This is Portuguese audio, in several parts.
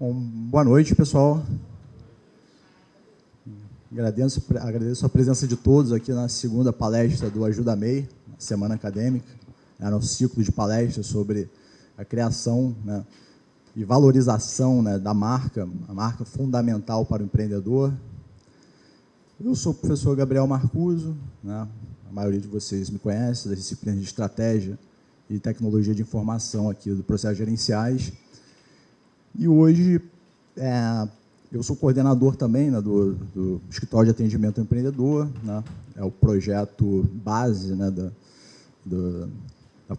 Bom, boa noite, pessoal. Agradeço a presença de todos aqui na segunda palestra do Ajuda MEI, Semana Acadêmica, nosso ciclo de palestras sobre a criação, e valorização, da marca, a marca fundamental para o empreendedor. Eu sou o professor Gabriel Marcuso, a maioria de vocês me conhece, das disciplinas de estratégia e tecnologia de informação aqui do Processos Gerenciais. E hoje eu sou coordenador também do Escritório de Atendimento ao Empreendedor, é o projeto base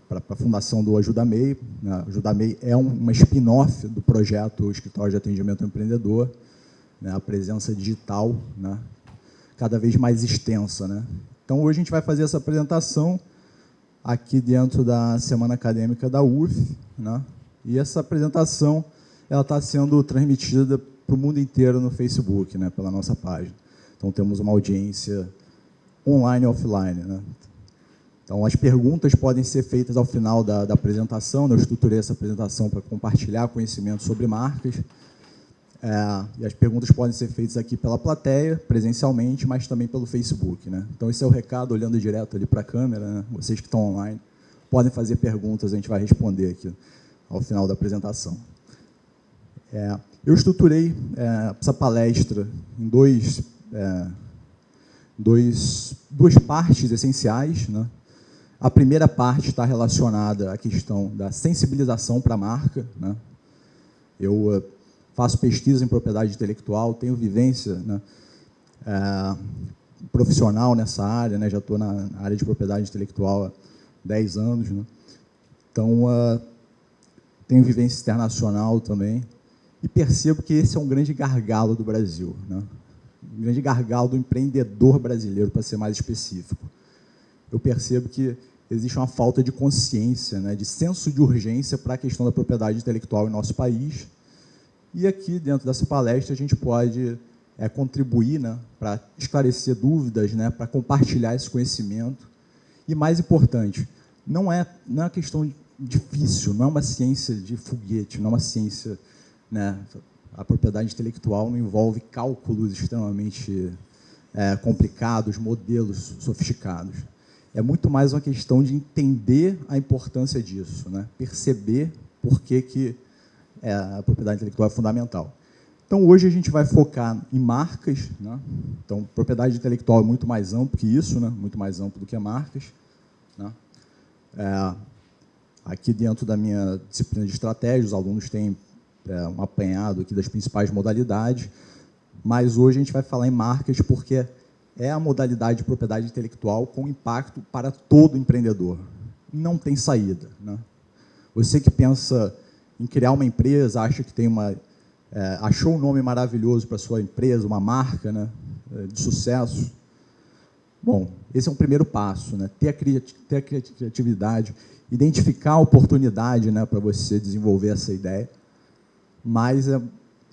para a fundação do Ajuda MEI. Ajuda MEI é uma spin-off do projeto Escritório de Atendimento ao Empreendedor, a presença digital cada vez mais extensa. Então, hoje a gente vai fazer essa apresentação aqui dentro da Semana Acadêmica da UF, e essa apresentação ela está sendo transmitida para o mundo inteiro no Facebook, pela nossa página. Então, temos uma audiência online e offline. Então, as perguntas podem ser feitas ao final da apresentação. Eu estruturei essa apresentação para compartilhar conhecimento sobre marcas. E as perguntas podem ser feitas aqui pela plateia, presencialmente, mas também pelo Facebook. Então, esse é o recado, olhando direto ali para a câmera. Vocês que estão online podem fazer perguntas, a gente vai responder aqui ao final da apresentação. Eu estruturei essa palestra em duas partes essenciais. A primeira parte está relacionada à questão da sensibilização para a marca. Eu faço pesquisa em propriedade intelectual, tenho vivência profissional nessa área, já estou na área de propriedade intelectual há 10 anos. Então, tenho vivência internacional também. E percebo que esse é um grande gargalo do Brasil, um grande gargalo do empreendedor brasileiro, para ser mais específico. Eu percebo que existe uma falta de consciência, de senso de urgência para a questão da propriedade intelectual em nosso país. E aqui, dentro dessa palestra, a gente pode contribuir para esclarecer dúvidas, para compartilhar esse conhecimento. E, mais importante, não é uma questão difícil, não é uma ciência de foguete, não é uma ciência... A propriedade intelectual não envolve cálculos extremamente complicados, modelos sofisticados. É muito mais uma questão de entender a importância disso, perceber por que a propriedade intelectual é fundamental. Então, hoje a gente vai focar em marcas. Então, propriedade intelectual é muito mais amplo que isso, muito mais amplo do que marcas. Aqui dentro da minha disciplina de estratégia, os alunos têm um apanhado aqui das principais modalidades, mas hoje a gente vai falar em marcas porque é a modalidade de propriedade intelectual com impacto para todo empreendedor. Não tem saída. Você que pensa em criar uma empresa, acha que tem achou um nome maravilhoso para a sua empresa, uma marca de sucesso. Bom, esse é um primeiro passo, ter a criatividade, identificar a oportunidade para você desenvolver essa ideia. Mas é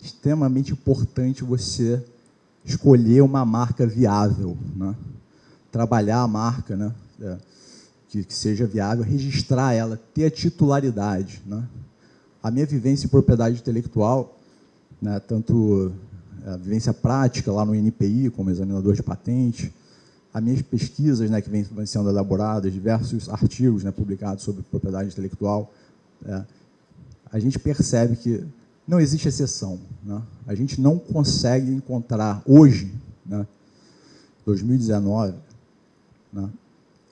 extremamente importante você escolher uma marca viável, trabalhar a marca, que seja viável, registrar ela, ter a titularidade. A minha vivência em propriedade intelectual, tanto a vivência prática lá no INPI, como examinador de patente, as minhas pesquisas que vêm sendo elaboradas, diversos artigos publicados sobre propriedade intelectual, a gente percebe que não existe exceção. A gente não consegue encontrar hoje, 2019,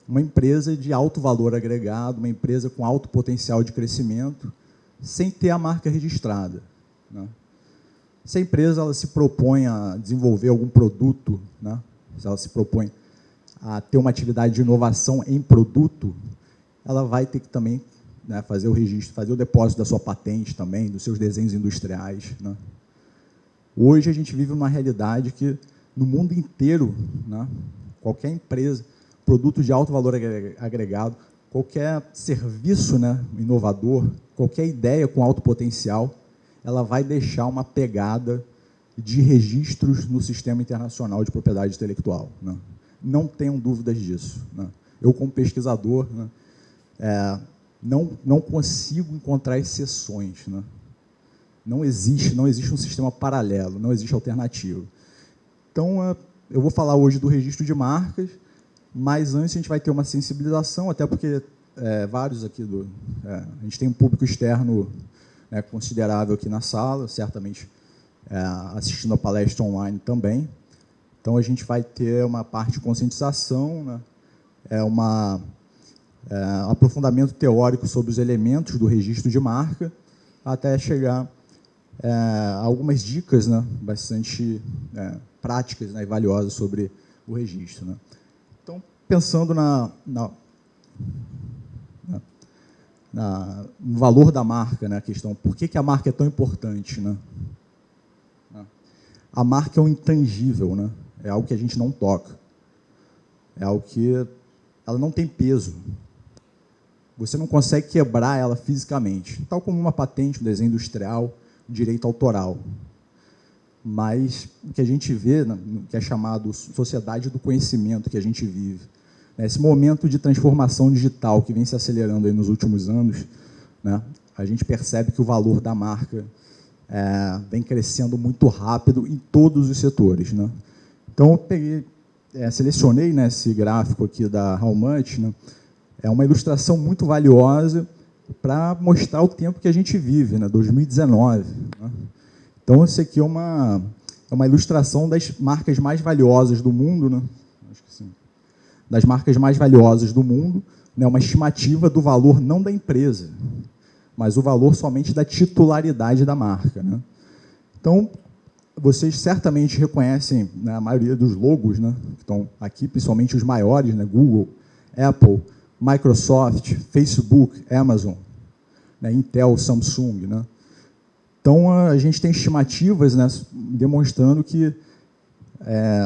uma empresa de alto valor agregado, uma empresa com alto potencial de crescimento, sem ter a marca registrada. Se a empresa ela se propõe a desenvolver algum produto, se ela se propõe a ter uma atividade de inovação em produto, ela vai ter que também fazer o registro, fazer o depósito da sua patente também, dos seus desenhos industriais. Hoje a gente vive uma realidade que, no mundo inteiro, qualquer empresa, produto de alto valor agregado, qualquer serviço inovador, qualquer ideia com alto potencial, ela vai deixar uma pegada de registros no sistema internacional de propriedade intelectual. Não tenham dúvidas disso. Eu, como pesquisador, não consigo encontrar exceções. Não existe um sistema paralelo, não existe alternativa. Então, eu vou falar hoje do registro de marcas, mas antes a gente vai ter uma sensibilização, até porque vários aqui a gente tem um público externo, né, considerável aqui na sala, certamente assistindo a palestra online também. Então, a gente vai ter uma parte de conscientização, né, aprofundamento teórico sobre os elementos do registro de marca, até chegar a algumas dicas, né, bastante práticas, né, e valiosas sobre o registro, né. Então, pensando no valor da marca, né, a questão, por que a marca é tão importante, né? A marca é um intangível, né? É algo que a gente não toca. É algo que ela não tem peso. Você não consegue quebrar ela fisicamente, tal como uma patente, um desenho industrial, um direito autoral. Mas o que a gente vê, né, que é chamado sociedade do conhecimento que a gente vive, né, esse momento de transformação digital que vem se acelerando aí nos últimos anos, né, a gente percebe que o valor da marca vem crescendo muito rápido em todos os setores, né. Então, eu peguei, selecionei, né, esse gráfico aqui da How Much, né, é uma ilustração muito valiosa para mostrar o tempo que a gente vive, né, 2019. Né. Então, esse aqui é uma ilustração das marcas mais valiosas do mundo, né, acho que sim, das marcas mais valiosas do mundo, né, uma estimativa do valor não da empresa, mas o valor somente da titularidade da marca, né. Então, vocês certamente reconhecem, né, a maioria dos logos, né, que estão aqui, principalmente os maiores, né, Google, Apple, Microsoft, Facebook, Amazon, né, Intel, Samsung. Né. Então, a gente tem estimativas, né, demonstrando que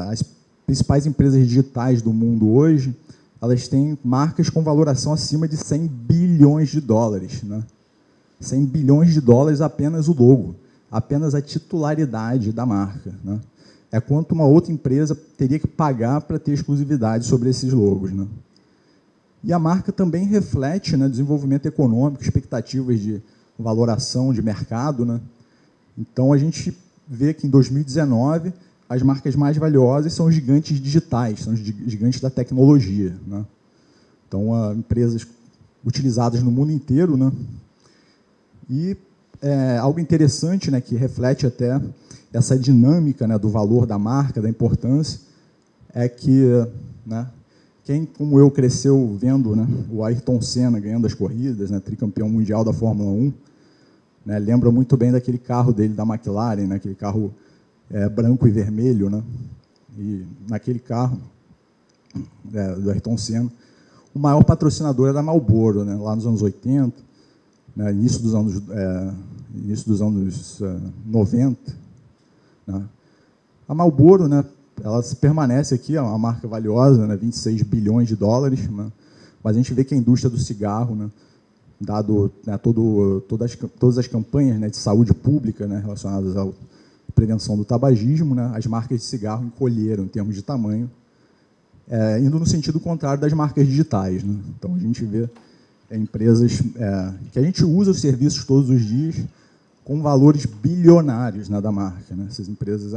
as principais empresas digitais do mundo hoje, elas têm marcas com valoração acima de 100 bilhões de dólares. Né. 100 bilhões de dólares apenas o logo, apenas a titularidade da marca. Né. É quanto uma outra empresa teria que pagar para ter exclusividade sobre esses logos. Né. E a marca também reflete, né, desenvolvimento econômico, expectativas de valoração de mercado. Né. Então, a gente vê que, em 2019, as marcas mais valiosas são os gigantes digitais, são os gigantes da tecnologia. Né. Então, empresas utilizadas no mundo inteiro. Né. E algo interessante, né, que reflete até essa dinâmica, né, do valor da marca, da importância, é que, né, quem, como eu, cresceu vendo, né, o Ayrton Senna ganhando as corridas, né, tricampeão mundial da Fórmula 1, né, lembra muito bem daquele carro dele, da McLaren, né, aquele carro branco e vermelho. Né, e naquele carro do Ayrton Senna, o maior patrocinador era a Marlboro, né, lá nos anos 80, né, início dos anos 90. Né. A Marlboro, né, ela permanece aqui, é uma marca valiosa, né, 26 bilhões de dólares, né, mas a gente vê que a indústria do cigarro, né, dado, né, todas as campanhas, né, de saúde pública, né, relacionadas à prevenção do tabagismo, né, as marcas de cigarro encolheram em termos de tamanho, indo no sentido contrário das marcas digitais. Né. Então, a gente vê empresas que a gente usa os serviços todos os dias com valores bilionários, né, da marca. Né. Essas empresas,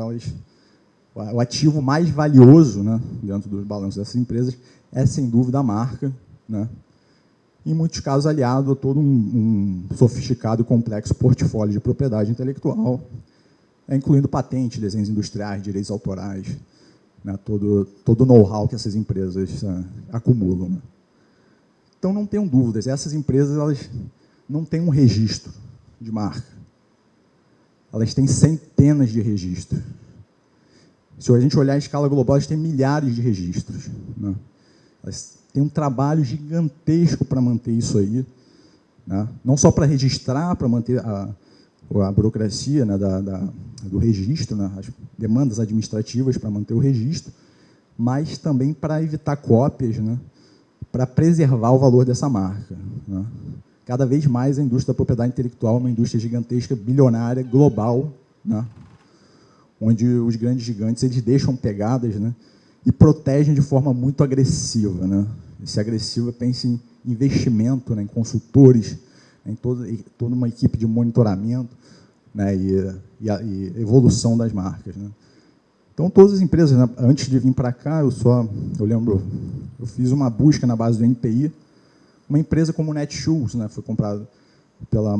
o ativo mais valioso, né, dentro dos balanços dessas empresas é, sem dúvida, a marca, né, em muitos casos aliado a todo um sofisticado e complexo portfólio de propriedade intelectual, incluindo patentes, desenhos industriais, direitos autorais, né, todo o know-how que essas empresas acumulam. Né. Então, não tenham dúvidas, essas empresas, elas não têm um registro de marca. Elas têm centenas de registros. Se a gente olhar em escala global, elas têm milhares de registros. Né. Elas têm um trabalho gigantesco para manter isso aí. Né. Não só para registrar, para manter a burocracia, né, do registro, né, as demandas administrativas para manter o registro, mas também para evitar cópias, né, para preservar o valor dessa marca. Né. Cada vez mais a indústria da propriedade intelectual é uma indústria gigantesca, bilionária, global, né, onde os grandes gigantes eles deixam pegadas, né, e protegem de forma muito agressiva. Né. Esse agressivo, pensa em investimento, né, em consultores, em toda uma equipe de monitoramento, né, e a evolução das marcas, né. Então, todas as empresas, né, antes de vir para cá, eu lembro, eu fiz uma busca na base do NPI, uma empresa como Netshoes, né, foi comprada pela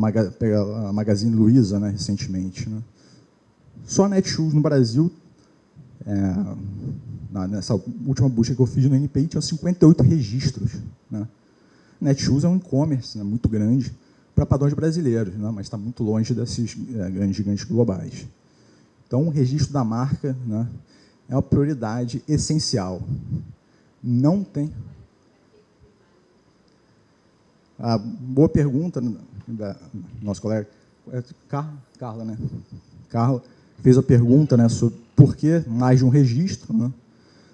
Magazine Luiza, né, recentemente, né. Só a Netshoes no Brasil, nessa última busca que eu fiz no NPI, tinha 58 registros, né. Netshoes é um e-commerce, né, muito grande para padrões brasileiros, né, mas está muito longe desses grandes gigantes globais. Então, o registro da marca, né, é uma prioridade essencial. Não tem... boa pergunta da nossa colega Carla, né? Carla fez a pergunta, né, sobre por que mais de um registro, né?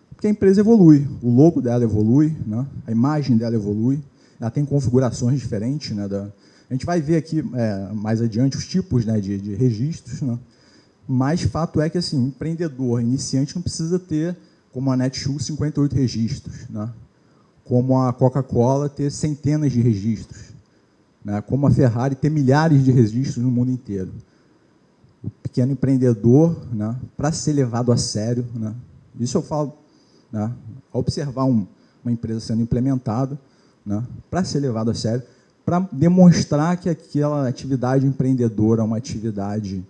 Porque a empresa evolui, o logo dela evolui, né, a imagem dela evolui, ela tem configurações diferentes, né, a gente vai ver aqui mais adiante os tipos, né, de registros, né? Mas fato é que assim, um empreendedor iniciante não precisa ter, como a Netshoes, 58 registros, né? Como a Coca-Cola ter centenas de registros, né? Como a Ferrari ter milhares de registros no mundo inteiro. O pequeno empreendedor, né, para ser levado a sério, né, isso eu falo, né, ao observar uma empresa sendo implementada, né, para ser levado a sério, para demonstrar que aquela atividade empreendedora é uma atividade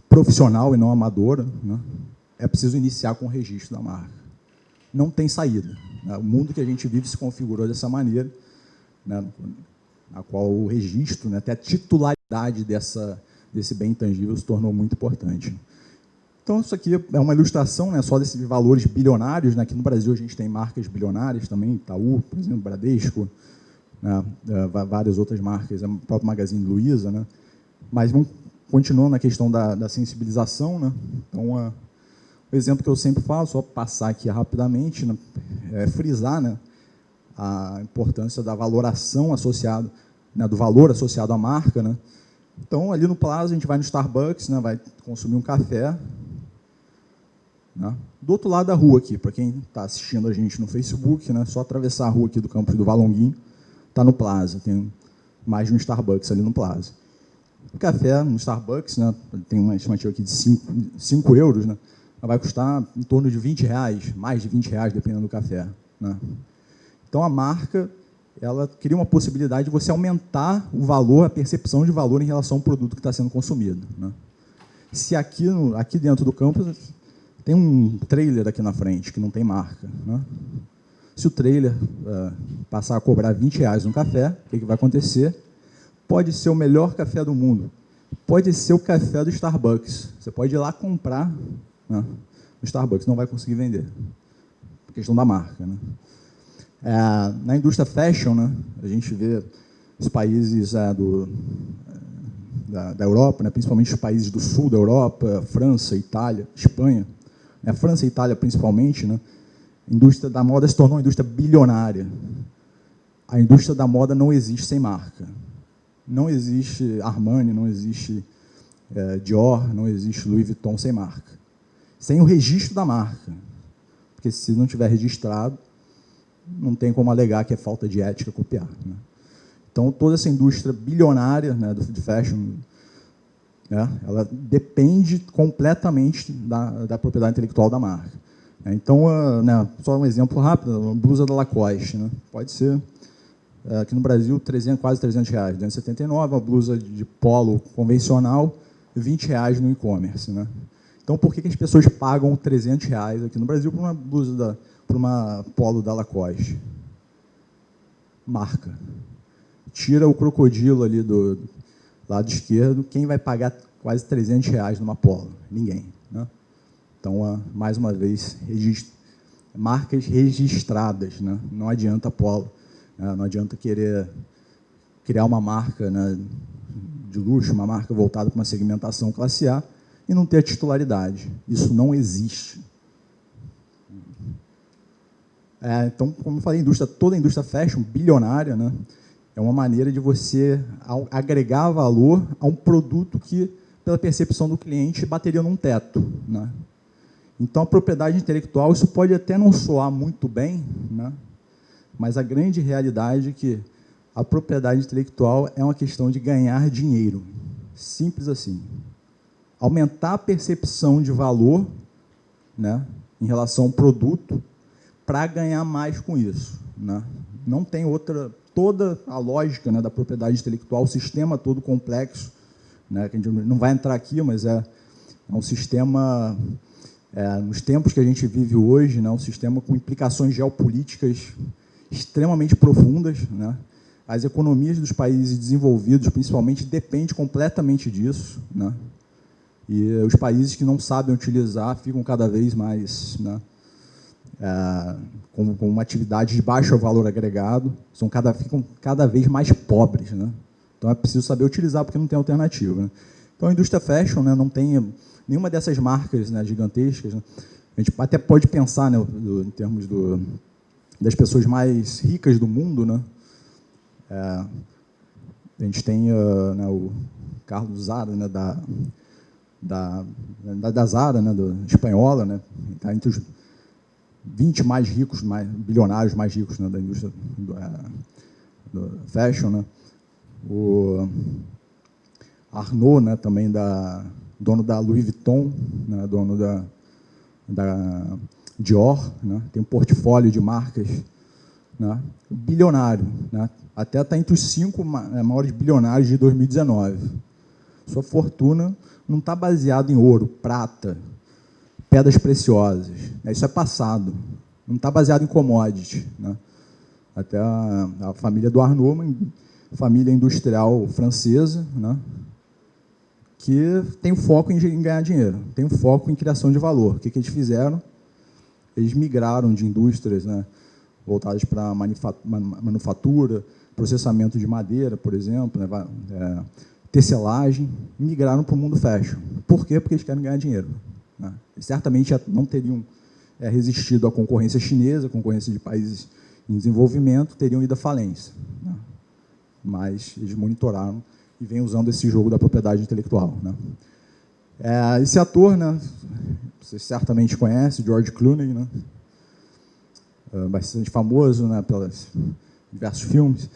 profissional e não amadora, né, é preciso iniciar com o registro da marca. Não tem saída, né? O mundo que a gente vive se configurou dessa maneira, né, na qual o registro, né, até a titularidade desse bem intangível se tornou muito importante. Então, isso aqui é uma ilustração, né, só desses valores bilionários, né. Aqui no Brasil a gente tem marcas bilionárias também, Itaú, por exemplo, Bradesco, né, várias outras marcas, o próprio Magazine Luiza, né. Mas vamos continuando na questão da sensibilização, né? Então, o exemplo que eu sempre falo, só passar aqui rapidamente, né, frisar, né, a importância da valoração associada, né, do valor associado à marca, né. Então, ali no Plaza, a gente vai no Starbucks, né, vai consumir um café, né. Do outro lado da rua aqui, para quem está assistindo a gente no Facebook, né, só atravessar a rua aqui do campus do Valonguinho, está no Plaza, tem mais de um Starbucks ali no Plaza. O café no Starbucks, né, tem uma estimativa aqui de 5 euros, né, vai custar em torno de R$20, mais de R$20, dependendo do café, né. Então, a marca, ela cria uma possibilidade de você aumentar o valor, a percepção de valor em relação ao produto que está sendo consumido, né. Se aqui dentro do campus tem um trailer aqui na frente, que não tem marca, né. Se o trailer passar a cobrar R$20 no café, o que vai acontecer? Pode ser o melhor café do mundo, pode ser o café do Starbucks. Você pode ir lá comprar, né, no Starbucks, não vai conseguir vender. Por questão da marca, né. Na indústria fashion, né, a gente vê os países da Europa, né, principalmente os países do sul da Europa, França, Itália, Espanha, né, França e Itália principalmente, né, a indústria da moda se tornou uma indústria bilionária. A indústria da moda não existe sem marca. Não existe Armani, não existe Dior, não existe Louis Vuitton sem marca. Sem o registro da marca. Porque se não tiver registrado, não tem como alegar que é falta de ética copiar, né. Então, toda essa indústria bilionária, né, de fashion, né, ela depende completamente da propriedade intelectual da marca. Então, né, só um exemplo rápido, a blusa da Lacoste, né, pode ser... aqui no Brasil, quase R$300, R$279, uma blusa de polo convencional, R$20 no e-commerce, né? Então, por que as pessoas pagam R$300 aqui no Brasil por uma blusa, por uma polo da Lacoste? Marca. Tira o crocodilo ali do lado esquerdo, quem vai pagar quase R$300 numa polo? Ninguém, né? Então, mais uma vez, marcas registradas, né? Não adianta polo. Não adianta querer criar uma marca, né, de luxo, uma marca voltada para uma segmentação classe A e não ter a titularidade. Isso não existe. Então, como eu falei, toda a indústria fashion, bilionária, né, é uma maneira de você agregar valor a um produto que, pela percepção do cliente, bateria num teto, né. Então, a propriedade intelectual, isso pode até não soar muito bem, né, mas a grande realidade é que a propriedade intelectual é uma questão de ganhar dinheiro. Simples assim. aumentar a percepção de valor, né, em relação ao produto para ganhar mais com isso, né? Não tem outra, toda a lógica, né, da propriedade intelectual, o sistema todo complexo, né, que a gente não vai entrar aqui, mas é um sistema, nos tempos que a gente vive hoje, né, um sistema com implicações geopolíticas extremamente profundas, né? As economias dos países desenvolvidos, principalmente, dependem completamente disso, né? E os países que não sabem utilizar ficam cada vez mais, né, com uma atividade de baixo valor agregado, ficam cada vez mais pobres, né? Então é preciso saber utilizar, porque não tem alternativa, né? Então a indústria fashion, né, não tem nenhuma dessas marcas, né, gigantescas, né? A gente até pode pensar, né, em termos das pessoas mais ricas do mundo, né? A gente tem, né, o Carlos Zara, né, da Zara, né, espanhola, né, está entre os 20 mais ricos, bilionários mais ricos, né, da indústria do fashion, né. O Arnault, né, também dono da Louis Vuitton, né, dono da Dior, né, tem um portfólio de marcas, né, bilionário, né, até está entre os 5 maiores bilionários de 2019. Sua fortuna não está baseada em ouro, prata, pedras preciosas, né, isso é passado, não está baseado em commodity, né. Até a família do Arnault, família industrial francesa, né, que tem foco em ganhar dinheiro, tem foco em criação de valor. O que eles fizeram? Eles migraram de indústrias, né, voltadas para manufatura, processamento de madeira, por exemplo, né, tecelagem, e migraram para o mundo fashion. Por quê? Porque eles querem ganhar dinheiro, né. Eles certamente não teriam resistido à concorrência chinesa, à concorrência de países em desenvolvimento, teriam ido à falência, né. Mas eles monitoraram e vêm usando esse jogo da propriedade intelectual, né. Esse ator, né, você certamente conhece, George Clooney, né, bastante famoso, né, pelos diversos filmes.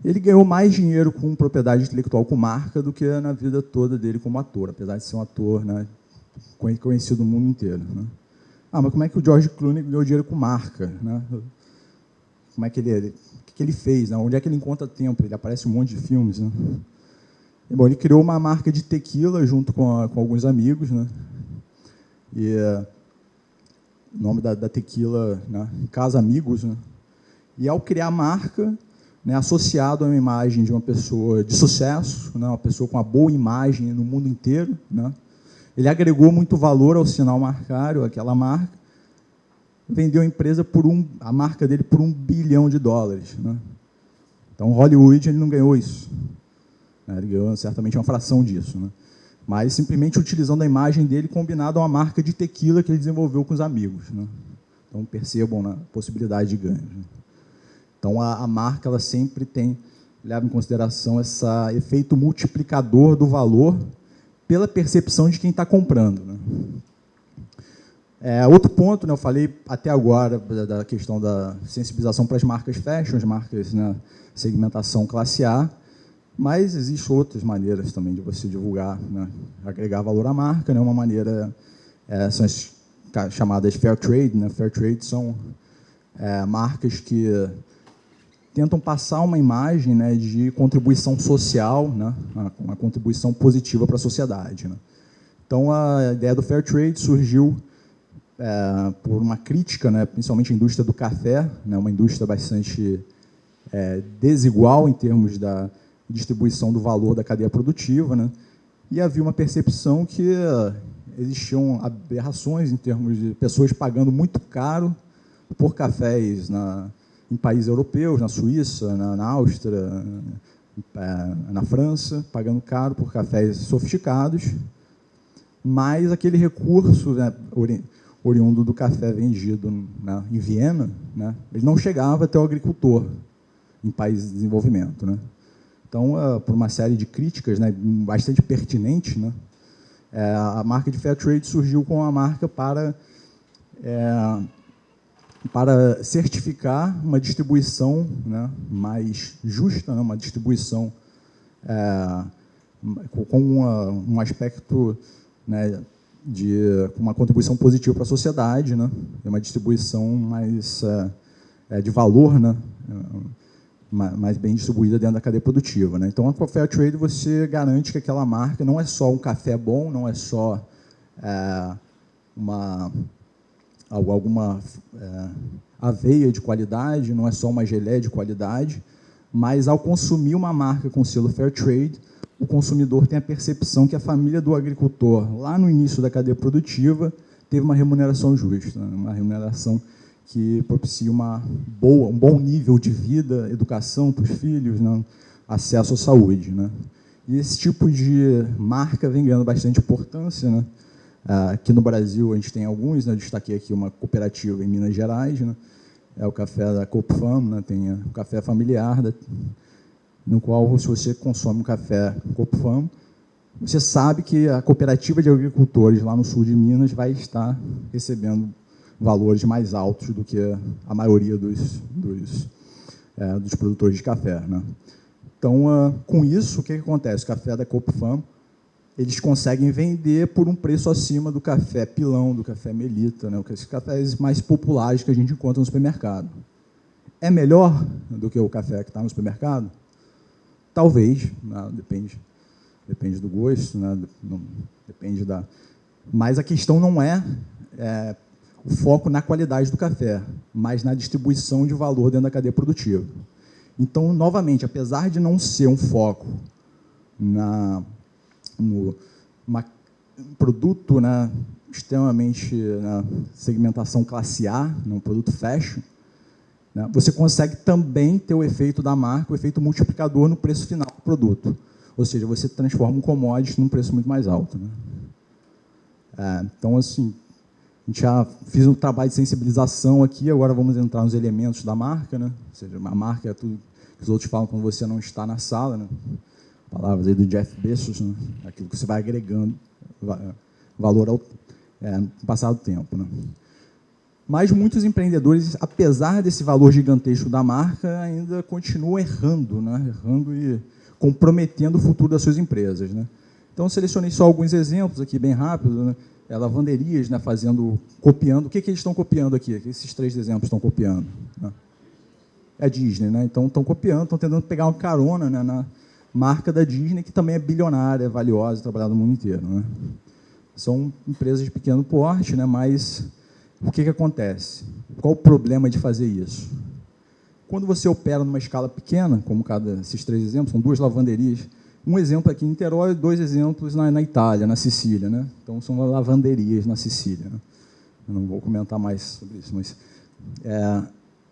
Ele ganhou mais dinheiro com propriedade intelectual, com marca, do que na vida toda dele como ator, apesar de ser um ator, né, conhecido no mundo inteiro, né. Mas como é que o George Clooney ganhou dinheiro com marca, né? Como é que o que ele fez, né? Onde é que ele encontra tempo? Ele aparece em um monte de filmes, né? E, bom, ele criou uma marca de tequila junto com alguns amigos, né? E o nome da tequila, né, Casa Amigos, né? E ao criar a marca, né, associado a uma imagem de uma pessoa de sucesso, né, uma pessoa com uma boa imagem no mundo inteiro, né, ele agregou muito valor ao sinal marcário, aquela marca, vendeu a marca dele por $1 bilhão, né? Então, Hollywood ele não ganhou isso, né? Ele ganhou certamente uma fração disso, né? Mas simplesmente utilizando a imagem dele combinado a uma marca de tequila que ele desenvolveu com os amigos, né? Então, percebam, né, a possibilidade de ganho, né? Então, a marca ela sempre leva em consideração esse efeito multiplicador do valor pela percepção de quem está comprando, né? Outro ponto, né, eu falei até agora da questão da sensibilização para as marcas fashion, as marcas, né, segmentação classe A, mas existem outras maneiras também de você divulgar, né, agregar valor à marca, né. Uma maneira são as chamadas fair trade, né. Fair trade são marcas que tentam passar uma imagem, né, de contribuição social, né, uma contribuição positiva para a sociedade, né. Então, a ideia do fair trade surgiu por uma crítica, né, principalmente à indústria do café, né, uma indústria bastante desigual em termos da distribuição do valor da cadeia produtiva, né, e havia uma percepção que existiam aberrações em termos de pessoas pagando muito caro por cafés em países europeus, na Suíça, na Áustria, na França, pagando caro por cafés sofisticados, mas aquele recurso, né, oriundo do café vendido, né, em Viena, né, ele não chegava até o agricultor em países de desenvolvimento, né. Então, por uma série de críticas, né, bastante pertinentes, né, a marca de fair trade surgiu com uma marca para certificar uma distribuição, né, mais justa, né, uma distribuição com um aspecto, né, de uma contribuição positiva para a sociedade, né, uma distribuição mais de valor, né, mais bem distribuída dentro da cadeia produtiva, né. Então, com a Fair Trade, você garante que aquela marca não é só um café bom, não é só alguma aveia de qualidade, não é só uma geleia de qualidade, mas ao consumir uma marca com selo Fair Trade, o consumidor tem a percepção que a família do agricultor, lá no início da cadeia produtiva, teve uma remuneração justa, né? Uma remuneração que propicia um bom nível de vida, educação para os filhos, né? Acesso à saúde, né? E esse tipo de marca vem ganhando bastante importância, né? Aqui no Brasil, a gente tem alguns, né? Eu destaquei aqui uma cooperativa em Minas Gerais, né? É o café da Copfam, né? Tem o café familiar, no qual, se você consome um café Copfam, você sabe que a cooperativa de agricultores lá no sul de Minas vai estar recebendo valores mais altos do que a maioria dos produtores de café, né? Então, com isso, o que acontece? O café da Copfam, eles conseguem vender por um preço acima do café pilão, do café melita, né? Esses cafés mais populares que a gente encontra no supermercado. É melhor do que o café que está no supermercado? Talvez, né? Depende do gosto, né? Depende da... Mas a questão não é o foco na qualidade do café, mas na distribuição de valor dentro da cadeia produtiva. Então, novamente, apesar de não ser um foco um produto, né, extremamente na segmentação classe A, um produto fashion, né, você consegue também ter o efeito da marca, o efeito multiplicador no preço final do produto. Ou seja, você transforma um commodity num preço muito mais alto, né? Então, assim, a gente já fez um trabalho de sensibilização aqui, agora vamos entrar nos elementos da marca, né? Ou seja, a marca é tudo que os outros falam quando você não está na sala, né? Palavras aí do Jeff Bezos, né? Aquilo que você vai agregando valor no passar do tempo, né? Mas muitos empreendedores, apesar desse valor gigantesco da marca, ainda continuam errando, né? Errando e comprometendo o futuro das suas empresas, né? Então, selecionei só alguns exemplos aqui, bem rápido, né? Lavanderias, né? Copiando. O que eles estão copiando aqui? Esses 3 exemplos estão copiando, né? É a Disney, né? Então, estão copiando, estão tentando pegar uma carona, né, na marca da Disney, que também é bilionária, é valiosa, trabalhada no mundo inteiro, né? São empresas de pequeno porte, né? Mas o que acontece? Qual o problema de fazer isso? Quando você opera numa escala pequena, como esses 3 exemplos, são 2 lavanderias, um exemplo aqui em Niterói, 2 exemplos na Itália, na Sicília, né? Então, são lavanderias na Sicília, né? Eu não vou comentar mais sobre isso, mas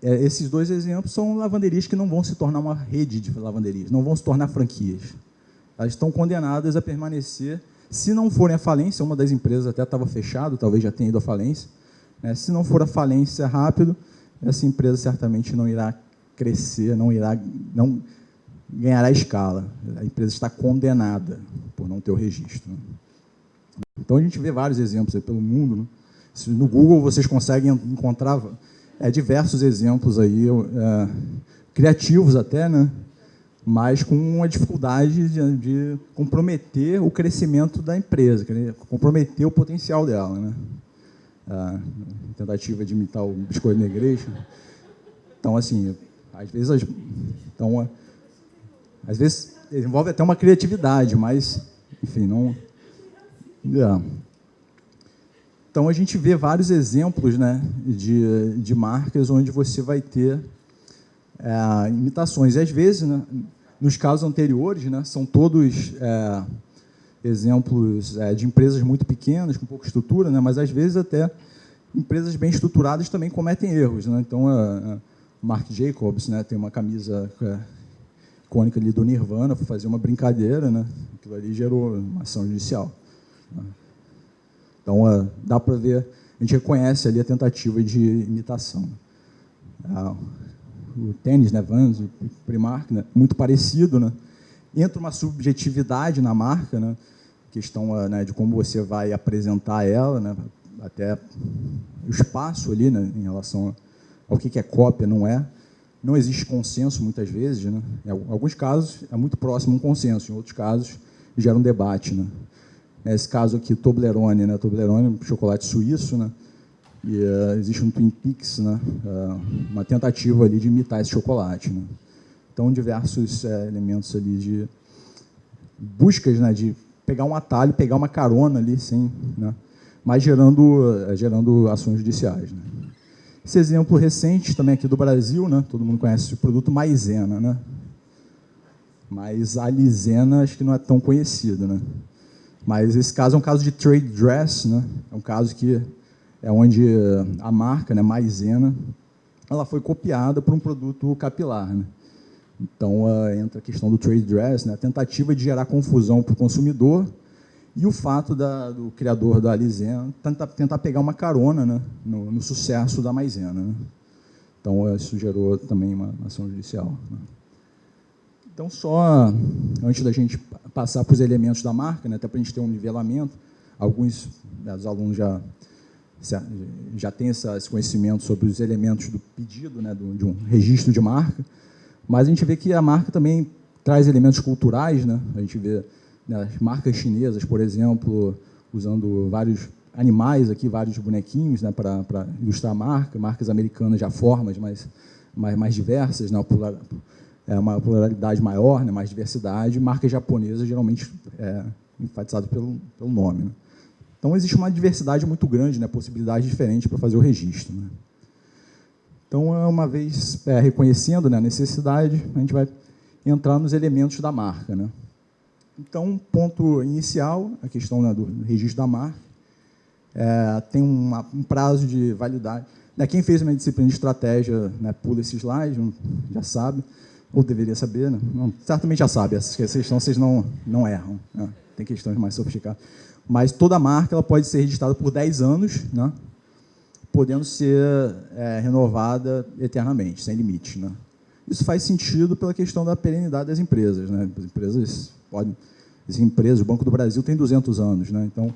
esses 2 exemplos são lavanderias que não vão se tornar uma rede de lavanderias, não vão se tornar franquias. Elas estão condenadas a permanecer, se não forem à falência, uma das empresas até estava fechada, talvez já tenha ido à falência, né? Se não for à falência rápido, essa empresa certamente não irá crescer, não ganhará escala. A empresa está condenada por não ter o registro, né? Então, a gente vê vários exemplos aí pelo mundo, né? No Google, vocês conseguem encontrar diversos exemplos aí, criativos até, né? Mas com a dificuldade de comprometer o crescimento da empresa, comprometer o potencial dela, né? A tentativa de imitar o Biscoito Negreixa. Então, assim, às vezes envolve até uma criatividade, mas, enfim, não... Então, a gente vê vários exemplos, né, de marcas onde você vai ter imitações. E, às vezes, né, nos casos anteriores, né, são todos exemplos de empresas muito pequenas, com pouca estrutura, né, mas, às vezes, até empresas bem estruturadas também cometem erros, né? Então, Marc Jacobs, né, tem uma camisa icônica ali do Nirvana, foi fazer uma brincadeira, né? Aquilo ali gerou uma ação judicial, né? Então, dá para ver, a gente reconhece ali a tentativa de imitação. O tênis, né, Vans, o Primark, né, muito parecido, né? Entra uma subjetividade na marca, né? Questão, né, de como você vai apresentar ela, né? Até o espaço ali, né, em relação ao que é cópia, não é. Não existe consenso, muitas vezes, né? Em alguns casos, é muito próximo um consenso. Em outros casos, gera um debate, né? Nesse caso aqui, Toblerone, né? Toblerone, chocolate suíço, né? E existe um Twin Peaks, né? Uma tentativa ali de imitar esse chocolate, né? Então, diversos elementos ali de buscas, né? De pegar um atalho, pegar uma carona ali, sim, né? Mas gerando ações judiciais, né? Esse exemplo recente também aqui do Brasil, né? Todo mundo conhece o produto Maizena, né? Mas a Alizena acho que não é tão conhecido, né? Mas esse caso é um caso de trade dress, né? É um caso que é onde a marca, né, Maizena, ela foi copiada por um produto capilar, né? Então entra a questão do trade dress, né? A tentativa de gerar confusão para o consumidor e o fato do criador da Alizena tentar pegar uma carona, né, no sucesso da Maizena, né? Então isso gerou também uma ação judicial, né? Então, só antes da gente passar para os elementos da marca, né, até para a gente ter um nivelamento, alguns dos alunos já têm esse conhecimento sobre os elementos do pedido, né, de um registro de marca, mas a gente vê que a marca também traz elementos culturais, né? A gente vê, né, as marcas chinesas, por exemplo, usando vários animais aqui, vários bonequinhos, né, para ilustrar a marca, marcas americanas já formas mais diversas, né, uma pluralidade maior, né, mais diversidade, marcas japonesas geralmente enfatizado pelo nome, né? Então, existe uma diversidade muito grande, né, possibilidades diferentes para fazer o registro, né? Então, uma vez reconhecendo, né, a necessidade, a gente vai entrar nos elementos da marca, né? Então, ponto inicial, a questão, né, do registro da marca, tem um prazo de validade. Quem fez uma disciplina de estratégia, né, pula esse slide, já sabe, ou deveria saber, né? Não, certamente já sabe, essas questões vocês não erram, né? Tem questões mais sofisticadas. Mas toda marca ela pode ser registrada por 10 anos, né, podendo ser renovada eternamente, sem limite, né? Isso faz sentido pela questão da perenidade das empresas, né? As empresas o Banco do Brasil tem 200 anos, né? Então,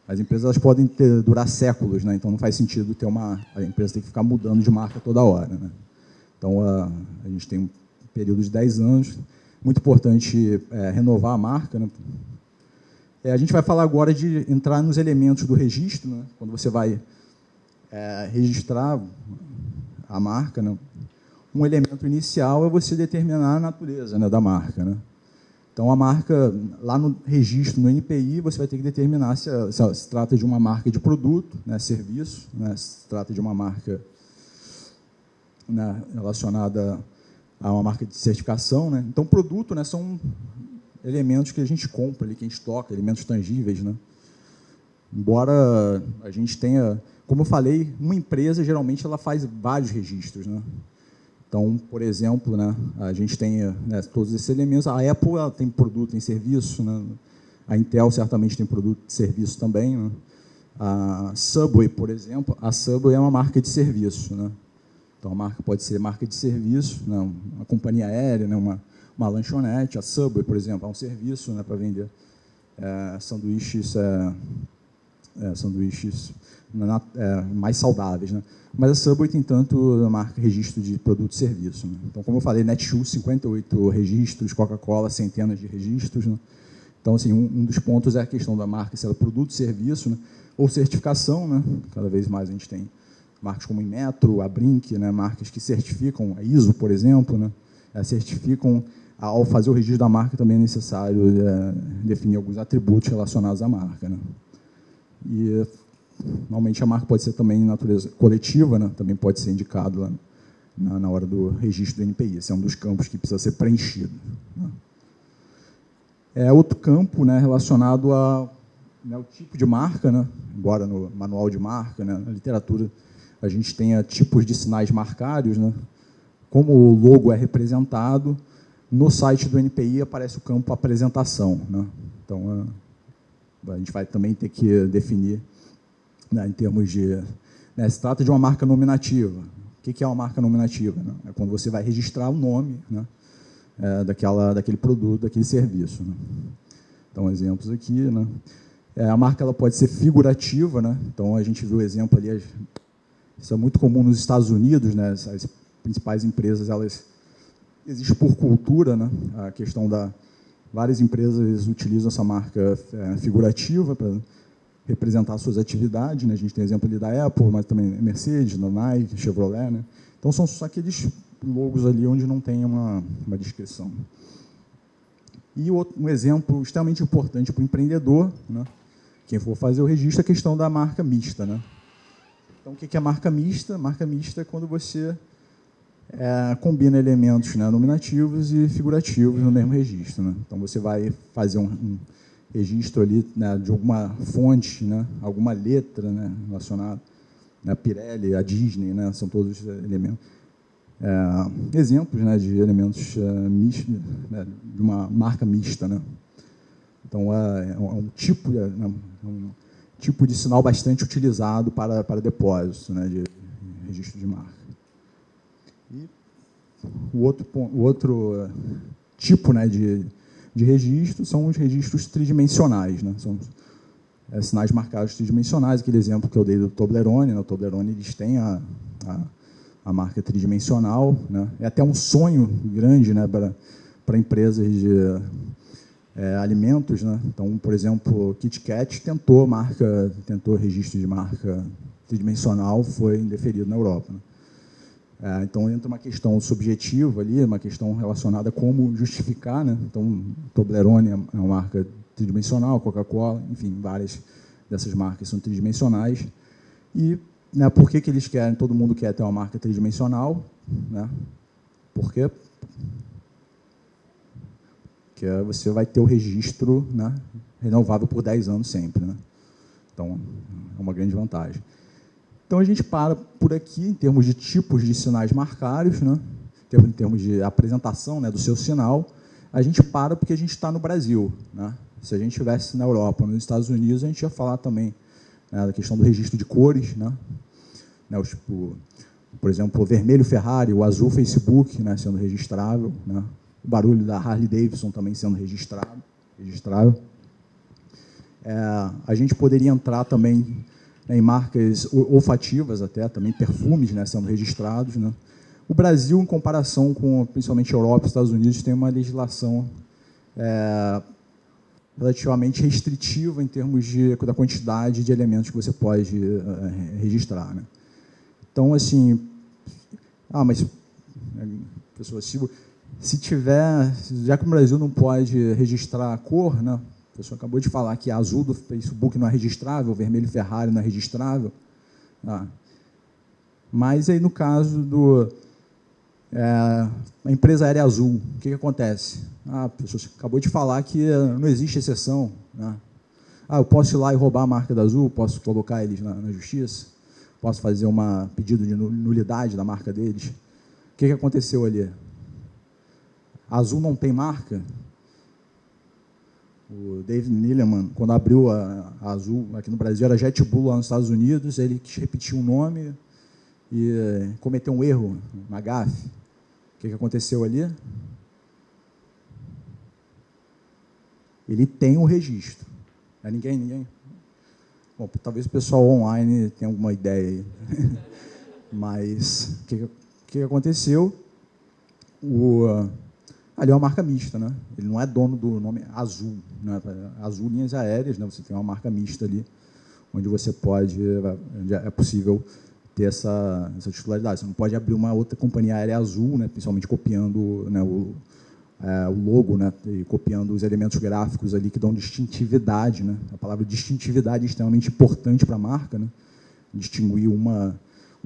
as empresas elas podem durar séculos, né? Então, não faz sentido a empresa ter que ficar mudando de marca toda hora, né? Então, a gente tem um período de 10 anos, muito importante renovar a marca, né? A gente vai falar agora de entrar nos elementos do registro, né? Quando você vai registrar a marca, né? Um elemento inicial é você determinar a natureza, né, da marca, né? Então, a marca, lá no registro, no NPI, você vai ter que determinar se trata de uma marca de produto, né, serviço, né, se trata de uma marca, né, relacionada a uma marca de certificação, né? Então, produto, né, são elementos que a gente compra, ali, que a gente toca, elementos tangíveis, né? Embora a gente tenha, como eu falei, uma empresa, geralmente, ela faz vários registros, né? Então, por exemplo, né, a gente tem, né, todos esses elementos. A Apple ela tem produto em serviço, né? A Intel certamente tem produto de serviço também, né? A Subway, por exemplo, a Subway é uma marca de serviço, né? Então, a marca pode ser marca de serviço, né, uma companhia aérea, né, uma lanchonete. A Subway, por exemplo, é um serviço, né, para vender sanduíches mais saudáveis, né? Mas a Subway tem tanto a marca registro de produto e serviço, né? Então, como eu falei, Netshoes, 58 registros, Coca-Cola, centenas de registros, né? Então, assim, um dos pontos é a questão da marca, se ela é produto e serviço, né, ou certificação, né? Cada vez mais a gente tem marcas como a Inmetro, a Brink, né, marcas que certificam, a ISO, por exemplo, né, certificam. Ao fazer o registro da marca, também é necessário definir alguns atributos relacionados à marca, né? E, normalmente, a marca pode ser também de natureza coletiva, né? Também pode ser indicado lá na hora do registro do NPI. Esse é um dos campos que precisa ser preenchido, né? Outro campo, né, relacionado ao tipo de marca, né? Embora no manual de marca, né, na literatura, a gente tenha tipos de sinais marcários, né? Como o logo é representado, no site do NPI aparece o campo apresentação, né? Então, a gente vai também ter que definir, né, em termos de... Né, se trata de uma marca nominativa. O que é uma marca nominativa, né? É quando você vai registrar o nome, né, daquele produto, daquele serviço, né? Então, exemplos aqui, né? A marca ela pode ser figurativa, né? Então, a gente viu o exemplo ali, isso é muito comum nos Estados Unidos, né? As principais empresas, elas existem por cultura, né? A questão Várias empresas utilizam essa marca figurativa para representar suas atividades, né? A gente tem exemplo ali da Apple, mas também Mercedes, da Nike, Chevrolet, né? Então, são só aqueles logos ali onde não tem uma descrição. E um exemplo extremamente importante para o empreendedor, né? Quem for fazer o registro, é a questão da marca mista, né? Então, o que é marca mista? Marca mista é quando você combina elementos, né, nominativos e figurativos no mesmo registro, né? Então, você vai fazer um registro ali, né, de alguma fonte, né, alguma letra, né, relacionada, né, a Pirelli, a Disney, né, são todos elementos. Exemplos, né, de elementos mistos, né, de uma marca mista, né? Então, é um tipo de sinal bastante utilizado para depósito, né, de registro de marca. E o outro tipo, né, de registro são os registros tridimensionais, né? São sinais marcados tridimensionais, aquele exemplo que eu dei do Toblerone, né? O Toblerone, eles têm a marca tridimensional, né? É até um sonho grande, né, para empresas de alimentos, né? Então, por exemplo, o Kit Kat tentou registro de marca tridimensional, foi indeferido na Europa, né? Então, entra uma questão subjetiva ali, uma questão relacionada a como justificar, né? Então, Toblerone é uma marca tridimensional, Coca-Cola, enfim, várias dessas marcas são tridimensionais. E, né, por que eles querem, todo mundo quer ter uma marca tridimensional, né? Porque você vai ter o registro, né, renovável por 10 anos sempre, né? Então, é uma grande vantagem. Então, a gente para por aqui, em termos de tipos de sinais marcários, né? Em termos de apresentação, né, do seu sinal. A gente para porque a gente está no Brasil, né? Se a gente estivesse na Europa, nos Estados Unidos, a gente ia falar também, né, da questão do registro de cores, né? Por exemplo, o vermelho Ferrari, o azul Facebook, né, sendo registrável, né? O barulho da Harley Davidson também sendo registrável. A gente poderia entrar também em marcas olfativas, até também perfumes, né, sendo registrados, né? O Brasil, em comparação com principalmente Europa e Estados Unidos, tem uma legislação relativamente restritiva em termos da quantidade de elementos que você pode registrar, né? Então, assim, mas pessoa, se tiver, já que o Brasil não pode registrar a cor, né? A pessoa acabou de falar que azul do Facebook não é registrável, vermelho Ferrari não é registrável. Mas aí, no caso a empresa aérea azul, o que acontece? A pessoa acabou de falar que não existe exceção, né? Eu posso ir lá e roubar a marca da Azul, posso colocar eles na justiça, posso fazer um pedido de nulidade da marca deles. O que aconteceu ali? A Azul não tem marca. O David Neeleman, quando abriu a Azul aqui no Brasil, era JetBlue lá nos Estados Unidos, ele quis repetir o nome e cometeu um erro, uma gafe. O que aconteceu ali? Ele tem o registro. Ninguém? Bom, talvez o pessoal online tenha alguma ideia aí. Mas o que aconteceu? Ali é uma marca mista, né? Ele não é dono do nome Azul, né? Azul Linhas Aéreas, né? Você tem uma marca mista ali, onde você é possível ter essa titularidade. Você não pode abrir uma outra companhia aérea azul, né? Principalmente copiando, né, o logo, né? E copiando os elementos gráficos ali que dão distintividade, né? A palavra distintividade é extremamente importante para a marca, né? Distinguir uma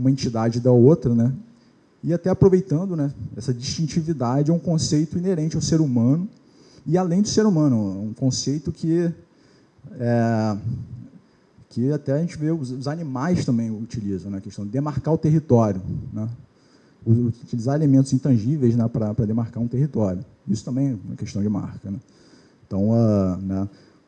entidade da outra, né? E até aproveitando, né, essa distintividade é um conceito inerente ao ser humano, e além do ser humano, um conceito que até a gente vê os animais também utilizam, né, a questão de demarcar o território, né, utilizar elementos intangíveis, né, para demarcar um território. Isso também é uma questão de marca, né. Então, né,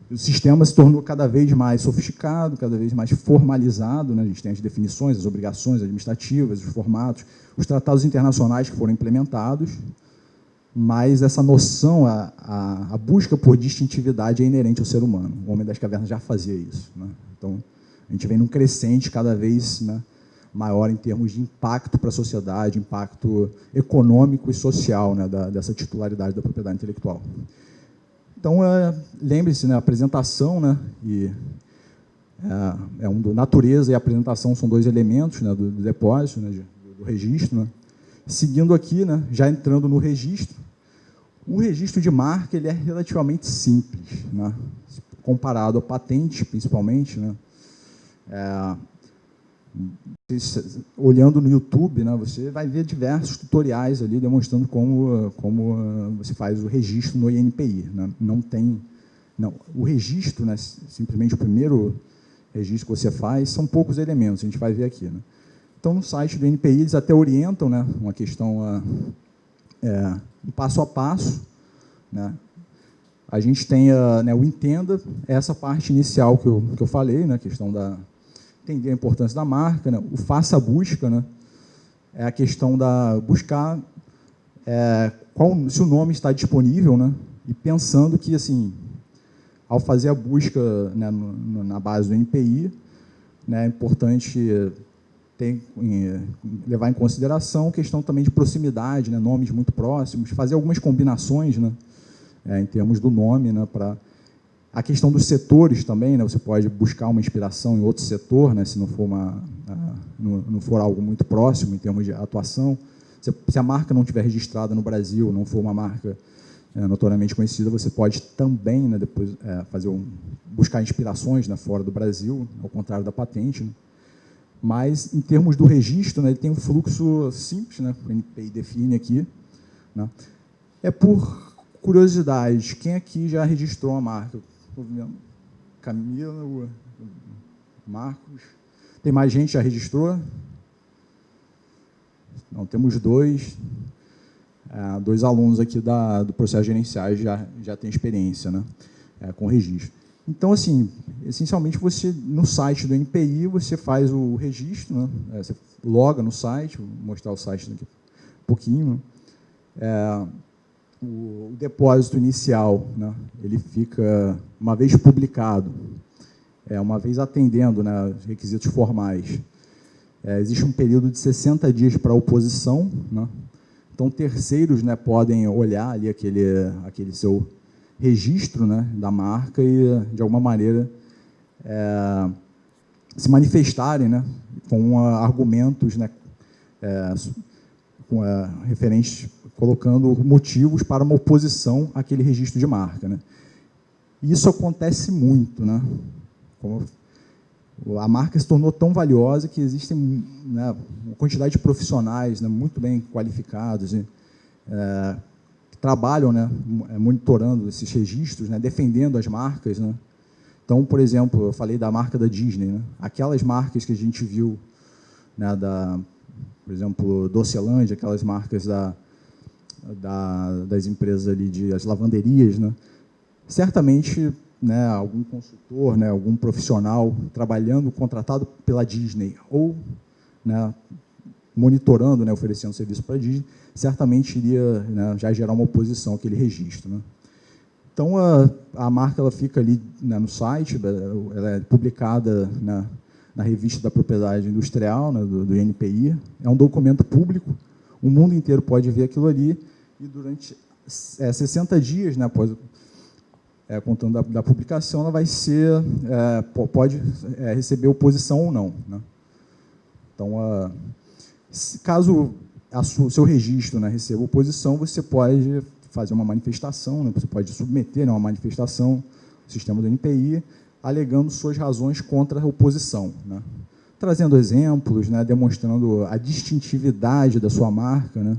o sistema se tornou cada vez mais sofisticado, cada vez mais formalizado, né? A gente tem as definições, as obrigações administrativas, os formatos, os tratados internacionais que foram implementados, mas essa noção, a busca por distintividade é inerente ao ser humano. O Homem das Cavernas já fazia isso, né? Então, a gente vem num crescente cada vez, né, maior em termos de impacto para a sociedade, impacto econômico e social, né, dessa titularidade da propriedade intelectual. Então, lembre-se, né, a apresentação, né, e natureza e apresentação são dois elementos, né, do depósito, né, do registro, né. Seguindo aqui, né, já entrando no registro, o registro de marca ele é relativamente simples, né, comparado à patente, principalmente, né. Olhando no YouTube, né, você vai ver diversos tutoriais ali demonstrando como você faz o registro no INPI. Né? O registro, né, simplesmente o primeiro registro que você faz, são poucos elementos, a gente vai ver aqui. Né? Então, no site do INPI, eles até orientam, né, uma questão um passo a passo. Né? A gente tem né, o Entenda, essa parte inicial que eu falei, né, a questão da entender a importância da marca, né? O faça a busca, né? É a questão da buscar se o nome está disponível, né? E pensando que, assim, ao fazer a busca, né, na base do NPI, né, é importante levar em consideração a questão também de proximidade, né, nomes muito próximos, fazer algumas combinações, né, em termos do nome, né, para a questão dos setores também, né, você pode buscar uma inspiração em outro setor, né, se não for, não for algo muito próximo em termos de atuação. Se a marca não estiver registrada no Brasil, não for uma marca notoriamente conhecida, você pode também, né, depois buscar inspirações, né, fora do Brasil, ao contrário da patente. Né. Mas, em termos do registro, né, ele tem um fluxo simples, né, o NPI define aqui. Né. É por curiosidade, quem aqui já registrou a marca? Estou vendo. Camila, Marcos. Tem mais gente que já registrou? Não, temos dois alunos aqui do processo gerenciais já têm experiência, né, com registro. Então, assim, essencialmente, no site do NPI, você faz o registro, né, você loga no site, vou mostrar o site daqui um pouquinho. O depósito inicial, né, ele fica, uma vez publicado, uma vez atendendo, né, os requisitos formais, existe um período de 60 dias para oposição, né. Então, terceiros, né, podem olhar ali aquele seu registro, né, da marca e, de alguma maneira, se manifestarem, né, com argumentos, né, referentes, colocando motivos para uma oposição àquele registro de marca. Né. Isso acontece muito. Né, a marca se tornou tão valiosa que existem, né, uma quantidade de profissionais, né, muito bem qualificados, que trabalham, né, monitorando esses registros, né, defendendo as marcas. Né. Então, por exemplo, eu falei da marca da Disney. Né, aquelas marcas que a gente viu, né, por exemplo, Docelândia, aquelas marcas das empresas ali, as lavanderias, né, certamente, né, algum consultor, né, algum profissional trabalhando, contratado pela Disney, ou, né, monitorando, né, oferecendo serviço para a Disney, certamente iria, né, já gerar uma oposição àquele registro. Né. Então, a marca ela fica ali, né, no site, ela é publicada na revista da propriedade industrial, né, do INPI, é um documento público, o mundo inteiro pode ver aquilo ali, e durante 60 dias, né, após contando da publicação, ela vai ser, pode receber oposição ou não. Né. Então, caso o seu registro, né, receba oposição, você pode fazer uma manifestação, né, você pode submeter, né, uma manifestação ao sistema do NPI, alegando suas razões contra a oposição. Né. Trazendo exemplos, né, demonstrando a distintividade da sua marca, né,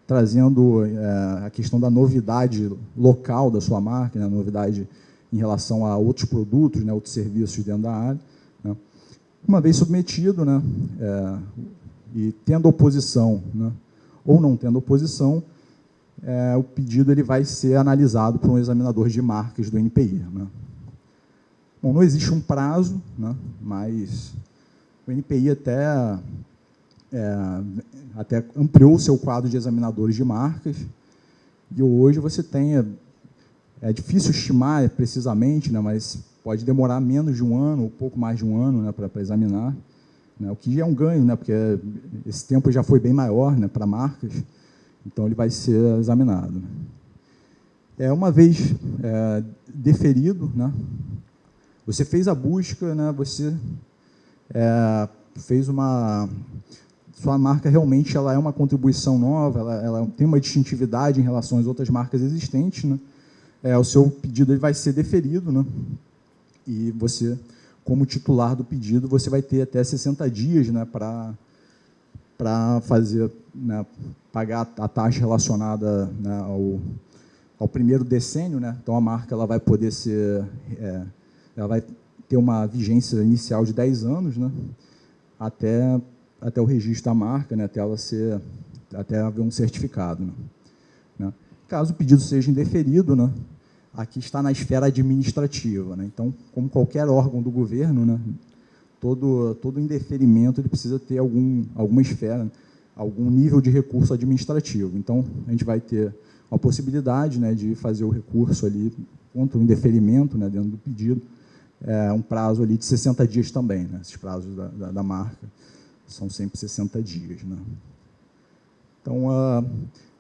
trazendo a questão da novidade local da sua marca, né, novidade em relação a outros produtos, né, outros serviços dentro da área. Né. Uma vez submetido, né, e tendo oposição, né, ou não tendo oposição, o pedido ele vai ser analisado por um examinador de marcas do NPI. Né. Bom, não existe um prazo, né, mas o NPI até ampliou o seu quadro de examinadores de marcas, e hoje você tem, é difícil estimar precisamente, né, mas pode demorar menos de um ano, ou pouco mais de um ano, né, para examinar, né, o que já é um ganho, né, porque esse tempo já foi bem maior, né, para marcas, então ele vai ser examinado. Uma vez deferido, né, você fez a busca, né, você fez uma... Sua marca realmente ela é uma contribuição nova, ela tem uma distintividade em relação às outras marcas existentes, né? O seu pedido ele vai ser deferido, né? E você, como titular do pedido, você vai ter até 60 dias, né, para fazer, né, pagar a taxa relacionada, né, ao primeiro decênio, né? Então a marca ela vai poder ser, ela vai ter uma vigência inicial de 10 anos, né? Até o registro da marca, né? Até haver um certificado, né? Caso o pedido seja indeferido, né? Aqui está na esfera administrativa, né? Então, como qualquer órgão do governo, né, todo indeferimento ele precisa ter alguma esfera, algum nível de recurso administrativo. Então, a gente vai ter a possibilidade, né, de fazer o recurso ali contra o indeferimento, né, dentro do pedido, um prazo ali de 60 dias também, né? Esses prazos da marca são sempre 60 dias, né? Então,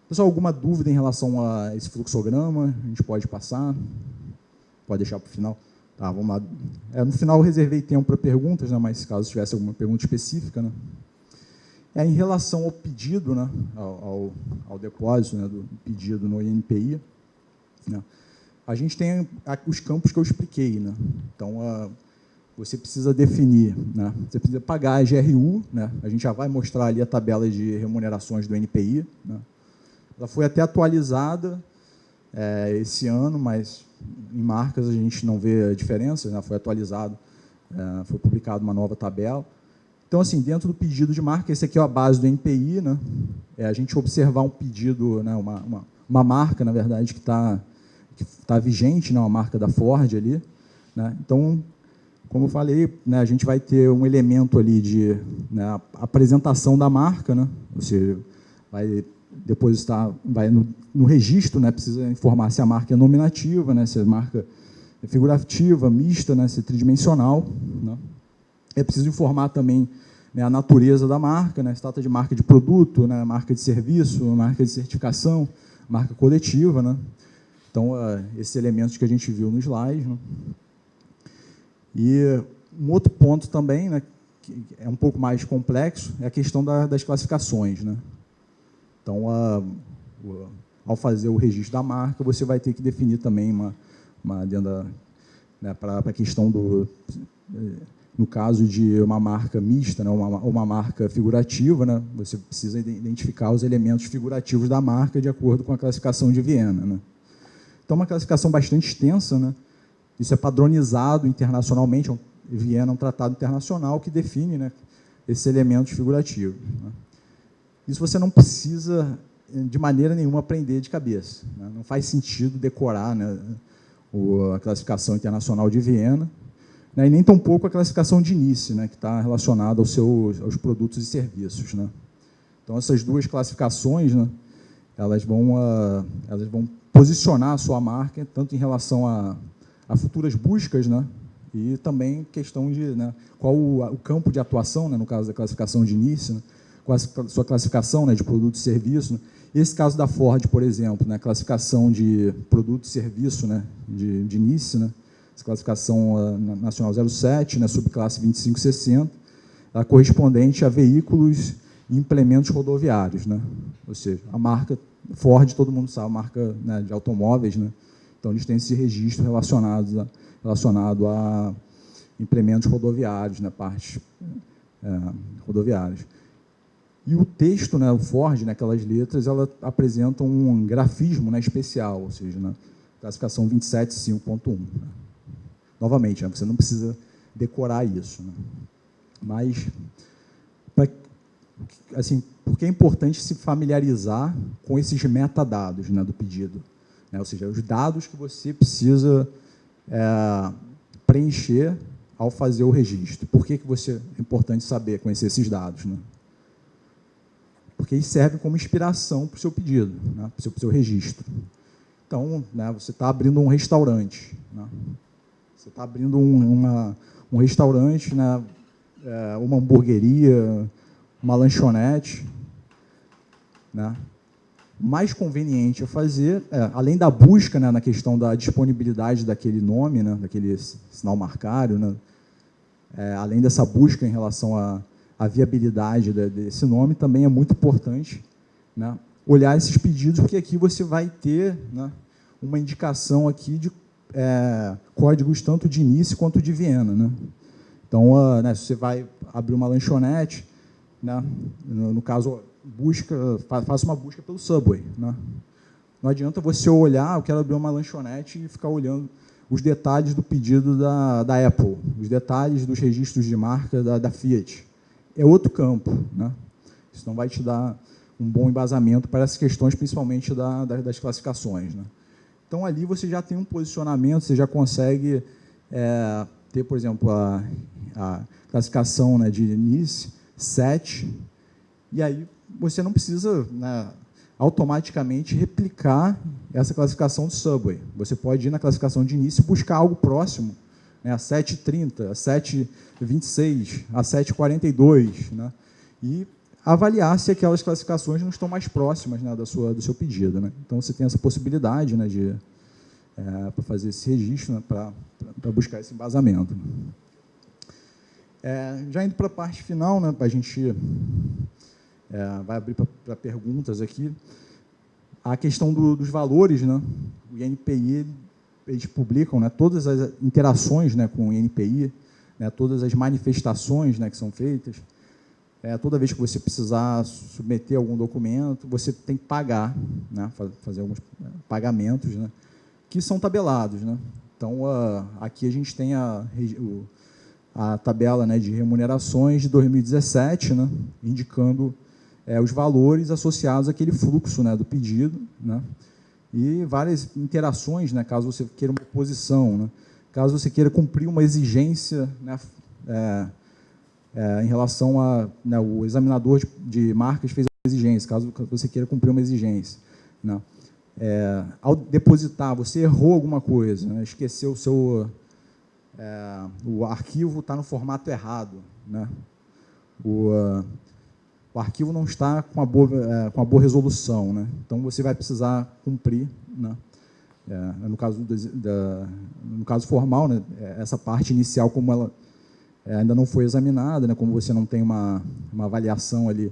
pessoal, alguma dúvida em relação a esse fluxograma? A gente pode passar? Pode deixar para o final? Tá, vamos lá. No final eu reservei tempo para perguntas, né, mas caso tivesse alguma pergunta específica, né? Em relação ao pedido, né, ao depósito, né, do pedido no INPI, né, a gente tem os campos que eu expliquei, né? Então, você precisa definir, né? Você precisa pagar a GRU, né? A gente já vai mostrar ali a tabela de remunerações do NPI, né? Ela foi até atualizada esse ano, mas em marcas a gente não vê a diferença, né? Foi atualizado, foi publicada uma nova tabela. Então, assim, dentro do pedido de marca, esse aqui é a base do NPI, né? A gente observar um pedido, né? Uma marca, na verdade, que tá vigente, né? Uma marca da Ford ali, né? Então, como eu falei, né, a gente vai ter um elemento ali de, né, apresentação da marca, né? Você vai depositar, vai no registro, né, precisa informar se a marca é nominativa, né, se a marca é figurativa, mista, né, se é tridimensional, né? É preciso informar também, né, a natureza da marca, né, se trata de marca de produto, né, marca de serviço, marca de certificação, marca coletiva, né? Então, esses elementos que a gente viu no slide, né? E um outro ponto também, né, que é um pouco mais complexo, é a questão das classificações, né? Então, ao fazer o registro da marca, você vai ter que definir também né, para a questão no caso de uma marca mista, né, uma marca figurativa, né, você precisa identificar os elementos figurativos da marca de acordo com a classificação de Viena, né? Então, uma classificação bastante extensa, né? Isso é padronizado internacionalmente. Viena é um tratado internacional que define, né, esses elementos figurativos, né? Isso você não precisa, de maneira nenhuma, aprender de cabeça, né? Não faz sentido decorar, né, a classificação internacional de Viena, né, e nem tampouco a classificação de Nice, né, que está relacionada aos produtos e serviços, né? Então, essas duas classificações, né, elas vão posicionar a sua marca, tanto em relação a futuras buscas, né, e também questão de, né, qual o campo de atuação, né, no caso da classificação de Nice, né, qual a sua classificação, né, de produto e serviço, né. Esse caso da Ford, por exemplo, né, classificação de produto e serviço, né, de Nice, né, essa classificação nacional 07, né, subclasse 2560, correspondente a veículos e implementos rodoviários, né. Ou seja, a marca Ford, todo mundo sabe, a marca, né, de automóveis, né. Então, eles têm esse registro relacionado a implementos rodoviários, né, partes rodoviárias. E o texto, né, o Ford, né, aquelas letras, ela apresentam um grafismo, né, especial, ou seja, na classificação 275.1. Né? Novamente, né, você não precisa decorar isso, né? Mas, assim, porque é importante se familiarizar com esses metadados, né, do pedido, né? Ou seja, os dados que você precisa preencher ao fazer o registro. Por que é importante saber, conhecer esses dados, né? Porque eles servem como inspiração para o seu pedido, né, para o seu registro. Então, né, você está abrindo um restaurante, né? Você está abrindo um restaurante, né, uma hamburgueria, uma lanchonete, né? mais conveniente a fazer, além da busca, né, na questão da disponibilidade daquele nome, né, daquele sinal marcário, né, além dessa busca em relação à viabilidade desse nome, também é muito importante, né, olhar esses pedidos, porque aqui você vai ter, né, uma indicação aqui de códigos tanto de início quanto de Viena, né? Então, né, se você vai abrir uma lanchonete, né, no caso, faça uma busca pelo Subway, né? Não adianta você olhar, eu quero abrir uma lanchonete e ficar olhando os detalhes do pedido da Apple, os detalhes dos registros de marca da Fiat. É outro campo, né? Isso não vai te dar um bom embasamento para essas questões, principalmente das classificações, né? Então, ali você já tem um posicionamento, você já consegue ter, por exemplo, a classificação, né, de início, 7, e aí você não precisa, né, automaticamente replicar essa classificação do Subway. Você pode ir na classificação de início e buscar algo próximo, né, a 7,30, a 7,26, a 7,42, né, e avaliar se aquelas classificações não estão mais próximas, né, do seu pedido, né. Então, você tem essa possibilidade, né, para fazer esse registro, né, para buscar esse embasamento. Já indo para a parte final, né, a gente vai abrir para perguntas aqui. A questão dos valores, né, o INPI, eles publicam, né, todas as interações, né, com o INPI, né, todas as manifestações, né, que são feitas. Toda vez que você precisar submeter algum documento, você tem que pagar, né, fazer alguns pagamentos, né, que são tabelados, né? Então, aqui a gente tem a tabela, né, de remunerações de 2017, né, indicando os valores associados àquele fluxo, né, do pedido, né, e várias interações, né, caso você queira uma oposição, né, caso você queira cumprir uma exigência, né, em relação a, né, o examinador de marcas fez uma exigência, caso você queira cumprir uma exigência, né. Ao depositar, você errou alguma coisa, né, esqueceu o arquivo está no formato errado, né, o arquivo não está com uma boa resolução, né, então você vai precisar cumprir, né, no caso formal, né, essa parte inicial, como ela ainda não foi examinada, né, como você não tem uma avaliação ali,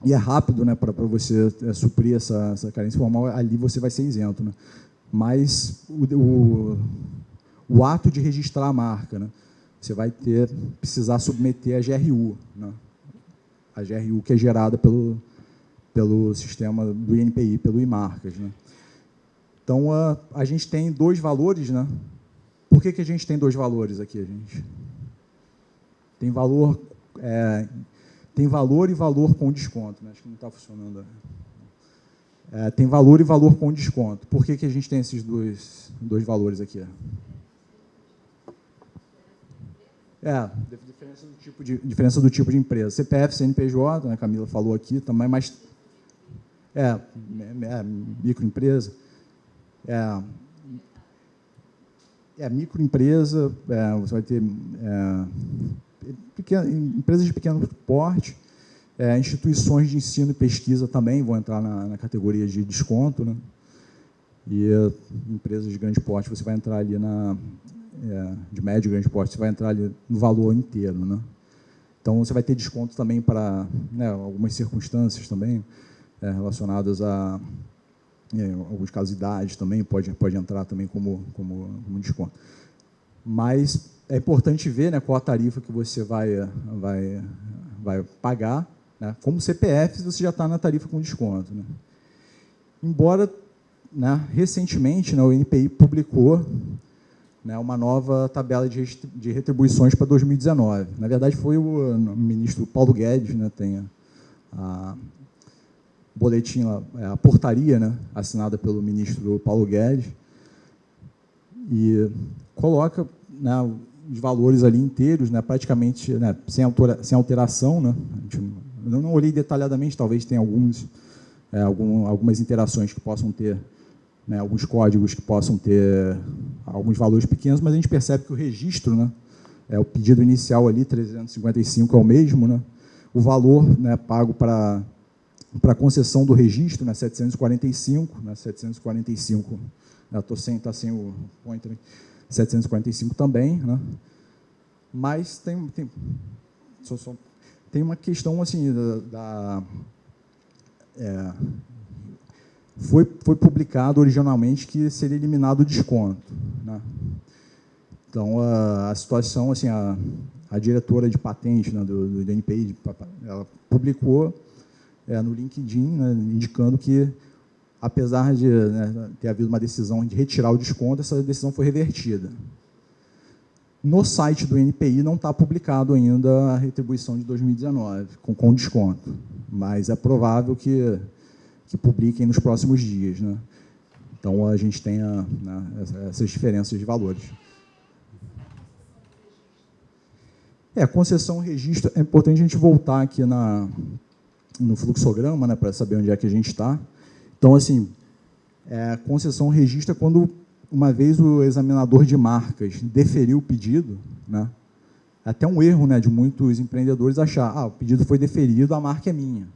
e é rápido, né, para você suprir essa carência formal, ali você vai ser isento, né? Mas o ato de registrar a marca, né, você vai precisar submeter a GRU, né, a GRU que é gerada pelo sistema do INPI, pelo iMarcas, né? Então, a gente tem dois valores, né? Por que a gente tem dois valores aqui, gente? Tem valor e valor com desconto, né? Acho que não está funcionando. Tem valor e valor com desconto. Por que a gente tem esses dois valores aqui? Diferença do tipo de empresa. CPF, CNPJ, né, a Camila falou aqui também, mas microempresa. Microempresa, você vai ter empresas de pequeno porte, instituições de ensino e pesquisa também vão entrar na categoria de desconto, né? E empresas de grande porte, você vai entrar ali de médio e grande porte, você vai entrar ali no valor inteiro, né? Então, você vai ter desconto também para, né, algumas circunstâncias também relacionadas a, em alguns casos, idade também, pode entrar também como desconto. Mas é importante ver, né, qual a tarifa que você vai pagar, né? Como CPF, você já está na tarifa com desconto, né? Embora, né, recentemente, né, o INPI publicou, né, uma nova tabela de retribuições para 2019. Na verdade, foi o ministro Paulo Guedes, né, tem o boletim, a portaria, né, assinada pelo ministro Paulo Guedes, e coloca, né, os valores ali inteiros, né, praticamente, né, sem alteração, né. Eu não olhei detalhadamente, talvez tenha algumas interações que possam ter, né, alguns códigos que possam ter alguns valores pequenos, mas a gente percebe que o registro, né, o pedido inicial ali, 355, é o mesmo, né, o valor, né, pago para para a concessão do registro, né, 745, está sem o pointer, 745 também, né, mas tem uma questão assim, foi publicado originalmente que seria eliminado o desconto, né. Então, a situação, assim, a diretora de patente, né, do NPI, ela publicou no LinkedIn, né, indicando que, apesar de, né, ter havido uma decisão de retirar o desconto, essa decisão foi revertida. No site do NPI não está publicado ainda a retribuição de 2019, com desconto, mas é provável que publiquem nos próximos dias, né? Então, a gente tem essas diferenças de valores. Concessão e registro, é importante a gente voltar aqui no fluxograma, né, para saber onde é que a gente está. Então, assim, concessão e registro é quando, uma vez o examinador de marcas deferiu o pedido, né, até um erro, né, de muitos empreendedores achar, o pedido foi deferido, a marca é minha.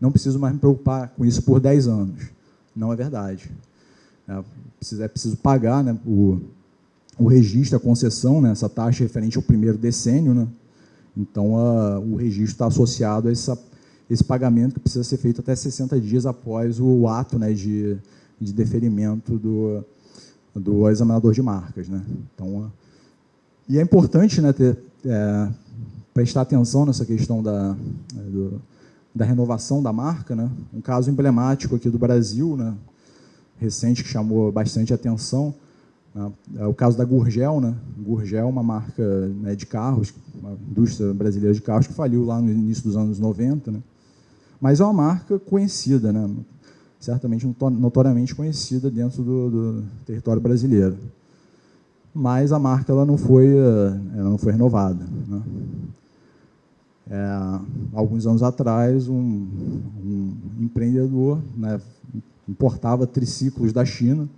Não preciso mais me preocupar com isso por 10 anos. Não é verdade. É preciso pagar, né, o registro, a concessão, né, essa taxa referente ao primeiro decênio, né? Então, o registro está associado a esse pagamento que precisa ser feito até 60 dias após o ato, né, de deferimento do examinador de marcas, né? Então, e é importante, né, prestar atenção nessa questão da renovação da marca, né? Um caso emblemático aqui do Brasil, né, recente, que chamou bastante atenção, é o caso da Gurgel, né? Gurgel é uma marca, né, de carros, uma indústria brasileira de carros que faliu lá no início dos anos 90, né? Mas é uma marca conhecida, né? Certamente notoriamente conhecida dentro do território brasileiro. Mas a marca ela não foi renovada, né? Alguns anos atrás, um empreendedor, né, importava triciclos da China,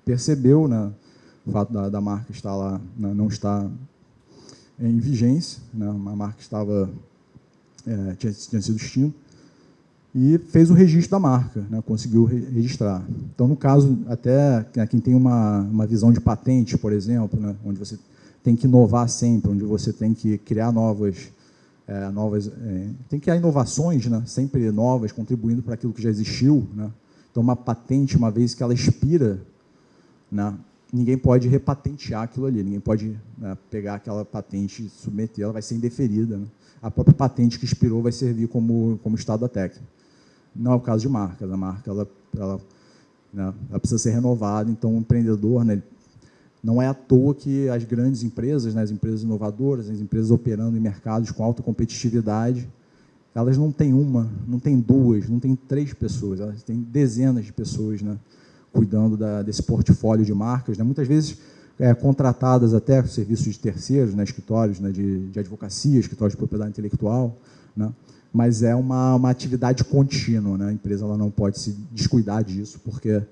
percebeu, né, o fato da marca estar lá, né, não estar em vigência, né, a marca tinha sido extinta, e fez o registro da marca, né, conseguiu registrar. Então, no caso, até quem tem uma visão de patente, por exemplo, né, onde você tem que inovar sempre, onde você tem que criar tem que criar inovações, né, sempre novas, contribuindo para aquilo que já existiu, né. Então, uma patente, uma vez que ela expira, né, ninguém pode repatentear aquilo ali, ninguém pode, né, pegar aquela patente e submeter, ela vai ser indeferida, né. A própria patente que expirou vai servir como estado da técnica. Não é o caso de marcas, a marca ela precisa ser renovada, então o empreendedor, né, não é à toa que as grandes empresas, né, as empresas inovadoras, as empresas operando em mercados com alta competitividade, elas não têm uma, não têm duas, não têm 3 pessoas, elas têm dezenas de pessoas, né, cuidando desse portfólio de marcas, né, muitas vezes contratadas até com serviços de terceiros, né, escritórios, né, de advocacia, escritórios de propriedade intelectual, né, mas é uma atividade contínua, né, a empresa ela não pode se descuidar disso, porque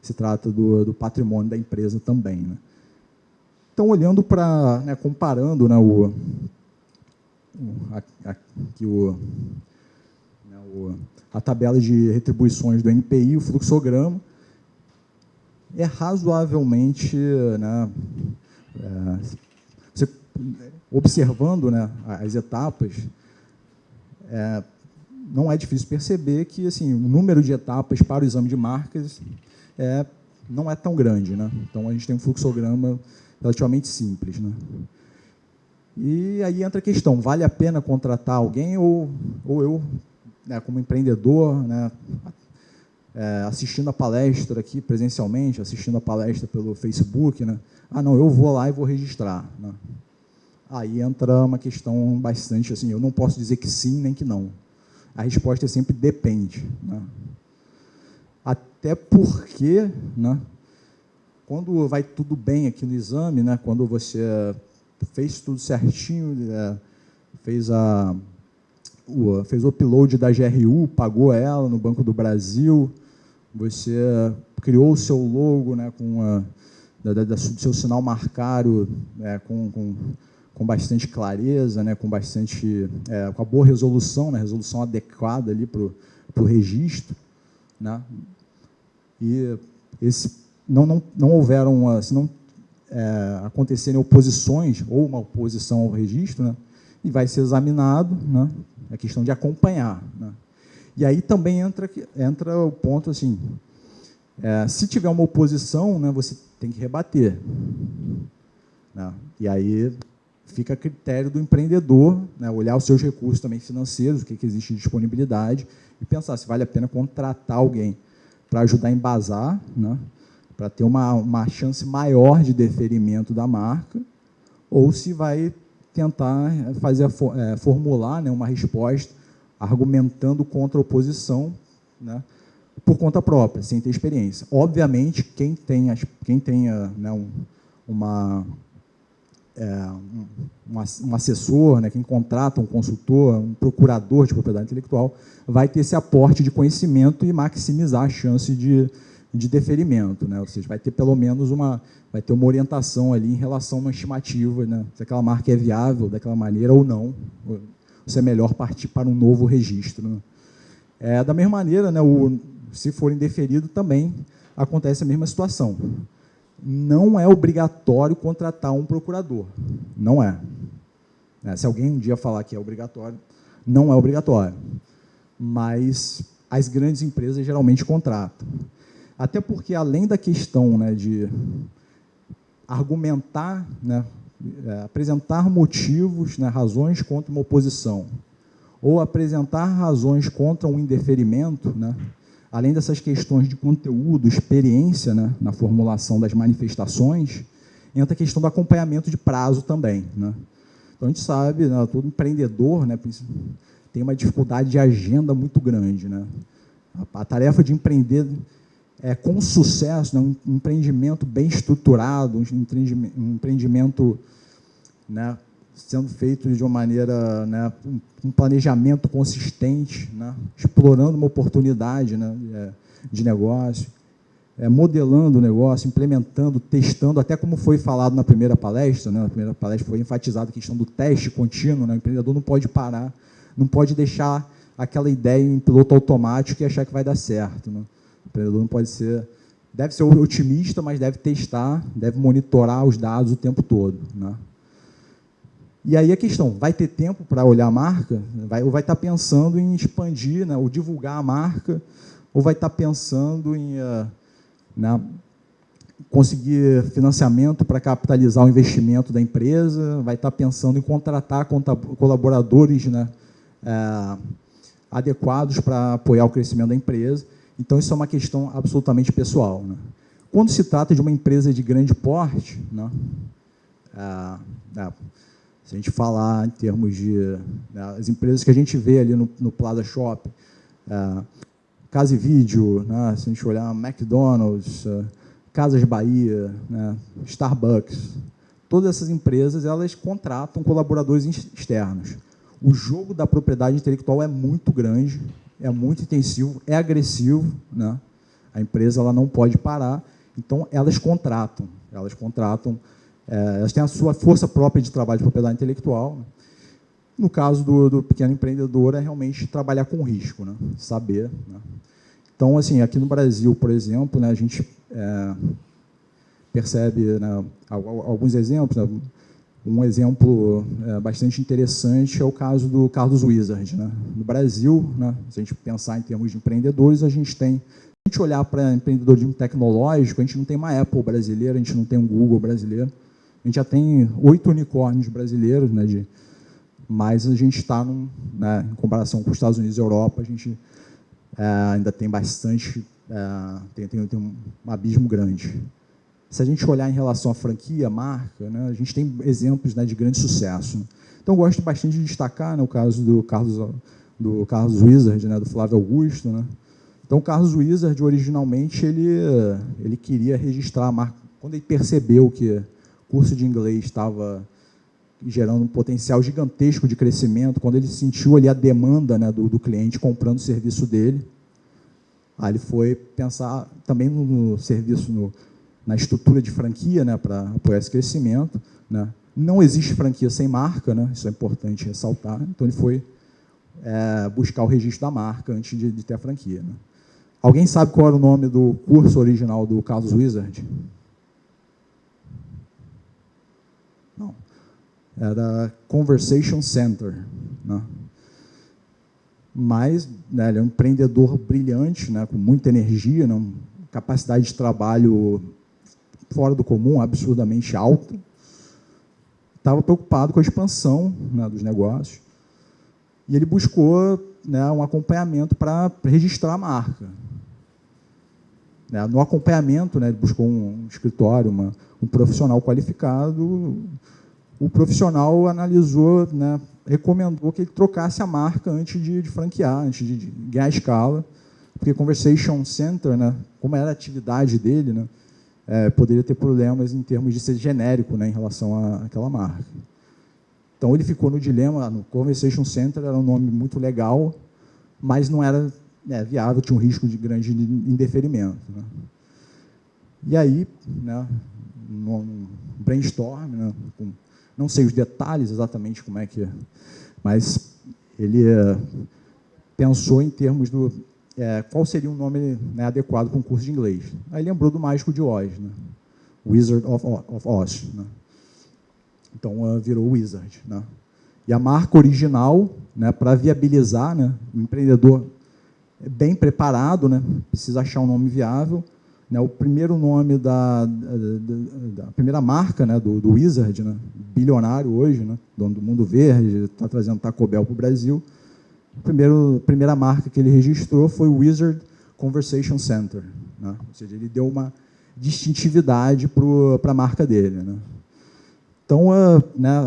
se trata do patrimônio da empresa também, né. Então, olhando para, né, comparando, né, a tabela de retribuições do NPI, o fluxograma, é razoavelmente, né, você, observando, né, as etapas, não é difícil perceber que, assim, o número de etapas para o exame de marcas não é tão grande, né? Então, a gente tem um fluxograma relativamente simples, né? E aí entra a questão, vale a pena contratar alguém ou eu, né, como empreendedor, né, assistindo a palestra aqui presencialmente, assistindo a palestra pelo Facebook, né? Não, eu vou lá e vou registrar, né? Aí entra uma questão bastante assim, eu não posso dizer que sim nem que não. A resposta é sempre depende, né? Até porque, né, quando vai tudo bem aqui no exame, né, quando você fez tudo certinho, fez o upload da GRU, pagou ela no Banco do Brasil, você criou o seu logo, né, do seu sinal marcário, com bastante clareza, né, com a boa resolução, né, resolução adequada ali para o registro, né? E não houveram, se não acontecerem oposições ou uma oposição ao registro, né? E vai ser examinado, né? A questão de acompanhar, né? E aí também entra o ponto assim, se tiver uma oposição, né, você tem que rebater, né? E aí fica a critério do empreendedor, né, olhar os seus recursos também financeiros, o que existe de disponibilidade, e pensar se vale a pena contratar alguém para ajudar a embasar, né, para ter uma chance maior de deferimento da marca, ou se vai tentar formular, né, uma resposta argumentando contra a oposição, né, por conta própria, sem ter experiência. Obviamente, quem tenha, né, um assessor, né, quem contrata um consultor, um procurador de propriedade intelectual, vai ter esse aporte de conhecimento e maximizar a chance de deferimento, né? Ou seja, vai ter pelo menos uma orientação ali em relação a uma estimativa, né, se aquela marca é viável daquela maneira ou não, ou se é melhor partir para um novo registro, né? Da mesma maneira, né, se for indeferido, também acontece a mesma situação. Não é obrigatório contratar um procurador, não é. Se alguém um dia falar que é obrigatório, não é obrigatório, mas as grandes empresas geralmente contratam. Até porque, além da questão, né, de argumentar, né, apresentar motivos, né, razões contra uma oposição, ou apresentar razões contra um indeferimento, né, além dessas questões de conteúdo, experiência, né, na formulação das manifestações, entra a questão do acompanhamento de prazo também, né? Então, a gente sabe, né, todo empreendedor, né, tem uma dificuldade de agenda muito grande, né? A tarefa de empreender com sucesso, né, um empreendimento bem estruturado, um empreendimento, né, sendo feito de uma maneira, né, um planejamento consistente, né, explorando uma oportunidade, né, de negócio, modelando o negócio, implementando, testando, até como foi falado na primeira palestra, né, na primeira palestra foi enfatizada a questão do teste contínuo, né, o empreendedor não pode parar, não pode deixar aquela ideia em piloto automático e achar que vai dar certo, né? O empreendedor não pode ser, deve ser otimista, mas deve testar, deve monitorar os dados o tempo todo, né? E aí a questão, vai ter tempo para olhar a marca? Ou vai estar pensando em expandir, né, ou divulgar a marca, ou vai estar pensando em né, conseguir financiamento para capitalizar o investimento da empresa, vai estar pensando em contratar colaboradores, né, adequados para apoiar o crescimento da empresa. Então, isso é uma questão absolutamente pessoal, né? Quando se trata de uma empresa de grande porte, né, se a gente falar em termos de as empresas que a gente vê ali no Plaza Shopping, Casa e Vídeo, né, se a gente olhar McDonald's, Casas Bahia, né, Starbucks, todas essas empresas elas contratam colaboradores externos. O jogo da propriedade intelectual é muito grande, é muito intensivo, é agressivo, né? A empresa ela não pode parar, então elas contratam, elas têm a sua força própria de trabalho de propriedade intelectual, né? No caso do pequeno empreendedor, é realmente trabalhar com risco, né? Saber, né? Então, assim, aqui no Brasil, por exemplo, né, a gente percebe, né, alguns exemplos, né? Um exemplo bastante interessante é o caso do Carlos Wizard, né? No Brasil, né, se a gente pensar em termos de empreendedores, a gente olhar para empreendedorismo tecnológico, a gente não tem uma Apple brasileira, a gente não tem um Google brasileiro, a gente já tem 8 unicórnios brasileiros, né, mas a gente está, né, em comparação com os Estados Unidos e Europa, a gente ainda tem bastante, tem um abismo grande. Se a gente olhar em relação à franquia, marca, né, a gente tem exemplos, né, de grande sucesso. Então, eu gosto bastante de destacar, né, o caso do Carlos Wizard, né, do Flávio Augusto, né. Então, o Carlos Wizard, originalmente, ele queria registrar a marca. Quando ele percebeu que o curso de inglês estava gerando um potencial gigantesco de crescimento, quando ele sentiu ali a demanda, né, do cliente comprando o serviço dele, aí ele foi pensar também no serviço, na estrutura de franquia, né, para apoiar esse crescimento, né. Não existe franquia sem marca, né, isso é importante ressaltar. Então, ele foi buscar o registro da marca antes de ter a franquia. Né? Alguém sabe qual era o nome do curso original do Carlos Wizard? Não. Era Conversation Center. Né? Mas né, ele é um empreendedor brilhante, né, com muita energia, né, capacidade de trabalho fora do comum, absurdamente alta. Estava preocupado com a expansão, né, dos negócios. E ele buscou, né, um acompanhamento para registrar a marca. No acompanhamento, né, ele buscou um escritório, um profissional qualificado. O profissional analisou, né, recomendou que ele trocasse a marca antes de franquear, antes de ganhar escala, porque Conversation Center, né, como era a atividade dele, né, poderia ter problemas em termos de ser genérico, né, em relação àquela marca. Então, ele ficou no dilema, no Conversation Center era um nome muito legal, mas não era viável, tinha um risco de grande indeferimento. Né. E aí, né, num brainstorm, né, não sei os detalhes exatamente como é que é, mas ele pensou em termos do qual seria um nome, né, adequado para um curso de inglês. Aí lembrou do Mágico de Oz, né? Wizard of Oz. Né? Então, virou Wizard. Né? E a marca original, né, para viabilizar, né, o empreendedor bem preparado, né, precisa achar um nome viável. Né, o primeiro nome da primeira marca, né, do Wizard, né, bilionário hoje, né, dono do Mundo Verde, está trazendo Taco Bell para o Brasil. A primeira marca que ele registrou foi o Wizard Conversation Center. Né, ou seja, ele deu uma distintividade para a marca dele. Né. Então,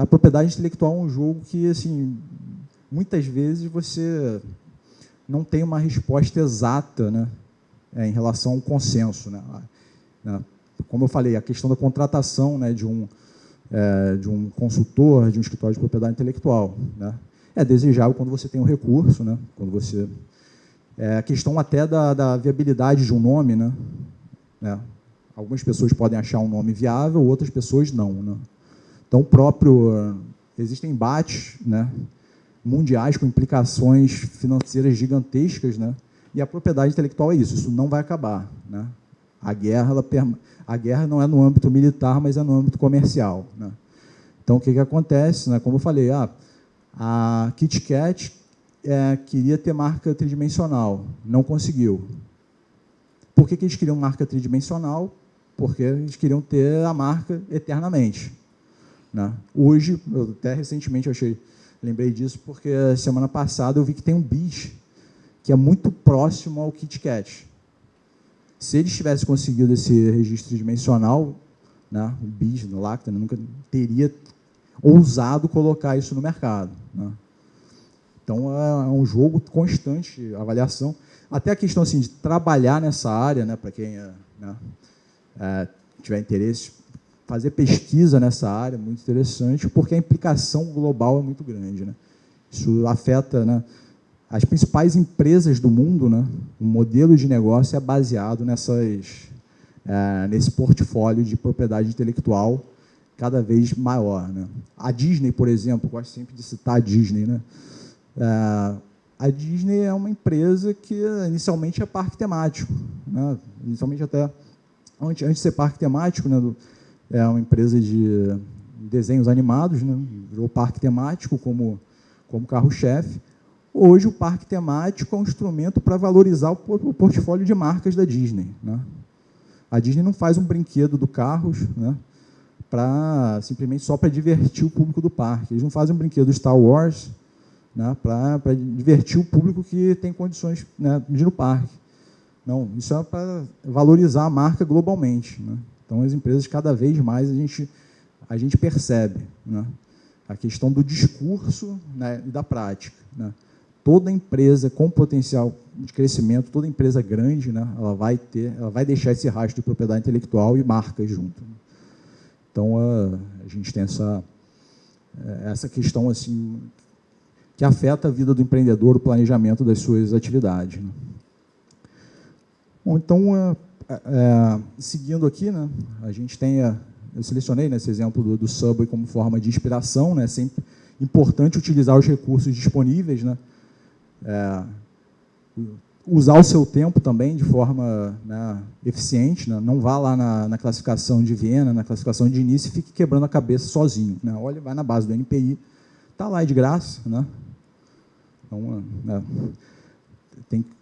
a propriedade intelectual é um jogo que, assim, muitas vezes você não tem uma resposta exata, né, em relação ao consenso. Né? Como eu falei, a questão da contratação, né, de um consultor, de um escritório de propriedade intelectual. Né? É desejável quando você tem um recurso, né? Quando você... a questão até da viabilidade de um nome. Né? Algumas pessoas podem achar um nome viável, outras pessoas não. Né? Então, existem embates, né, mundiais com implicações financeiras gigantescas, né? E a propriedade intelectual é isso não vai acabar. Né? A guerra não é no âmbito militar, mas é no âmbito comercial. Né? Então, o que acontece? Né? Como eu falei, a Kit Kat queria ter marca tridimensional, não conseguiu. Por que eles queriam marca tridimensional? Porque eles queriam ter a marca eternamente. Né? Hoje, eu até recentemente lembrei disso, porque semana passada eu vi que tem um bis que é muito próximo ao Kit Kat. Se eles tivessem conseguido esse registro tridimensional, né, o bis no Lacta, nunca teria ousado colocar isso no mercado. Né? Então, é um jogo constante, avaliação. Até a questão assim, de trabalhar nessa área, né, para quem tiver interesse, fazer pesquisa nessa área é muito interessante, porque a implicação global é muito grande. Né? Isso afeta... Né, as principais empresas do mundo, né, o modelo de negócio é baseado nesse portfólio de propriedade intelectual cada vez maior. Né. A Disney, por exemplo, gosto sempre de citar a Disney. Né. A Disney é uma empresa que inicialmente é parque temático. Né. Inicialmente até, antes de ser parque temático, né, é uma empresa de desenhos animados, né, virou parque temático como carro-chefe. Hoje, o parque temático é um instrumento para valorizar o portfólio de marcas da Disney. Né? A Disney não faz um brinquedo do carros, né, simplesmente só para divertir o público do parque. Eles não fazem um brinquedo Star Wars, né, para divertir o público que tem condições, né, de ir no parque. Não, isso é para valorizar a marca globalmente. Né? Então, as empresas, cada vez mais, a gente percebe, né, a questão do discurso, né, e da prática. Né? Toda empresa com potencial de crescimento, toda empresa grande, né, ela vai deixar esse rastro de propriedade intelectual e marcas junto. Então, a gente tem essa questão assim, que afeta a vida do empreendedor, o planejamento das suas atividades. Né. Bom, então, seguindo aqui, né, a gente tem, eu selecionei, né, esse exemplo do Subway como forma de inspiração, né, sempre importante utilizar os recursos disponíveis, né, usar o seu tempo também de forma, né, eficiente, né? Não vá lá na classificação de Viena, na classificação de início e fique quebrando a cabeça sozinho, né? Olha, vai na base do NPI, está lá de graça, né? Então, né,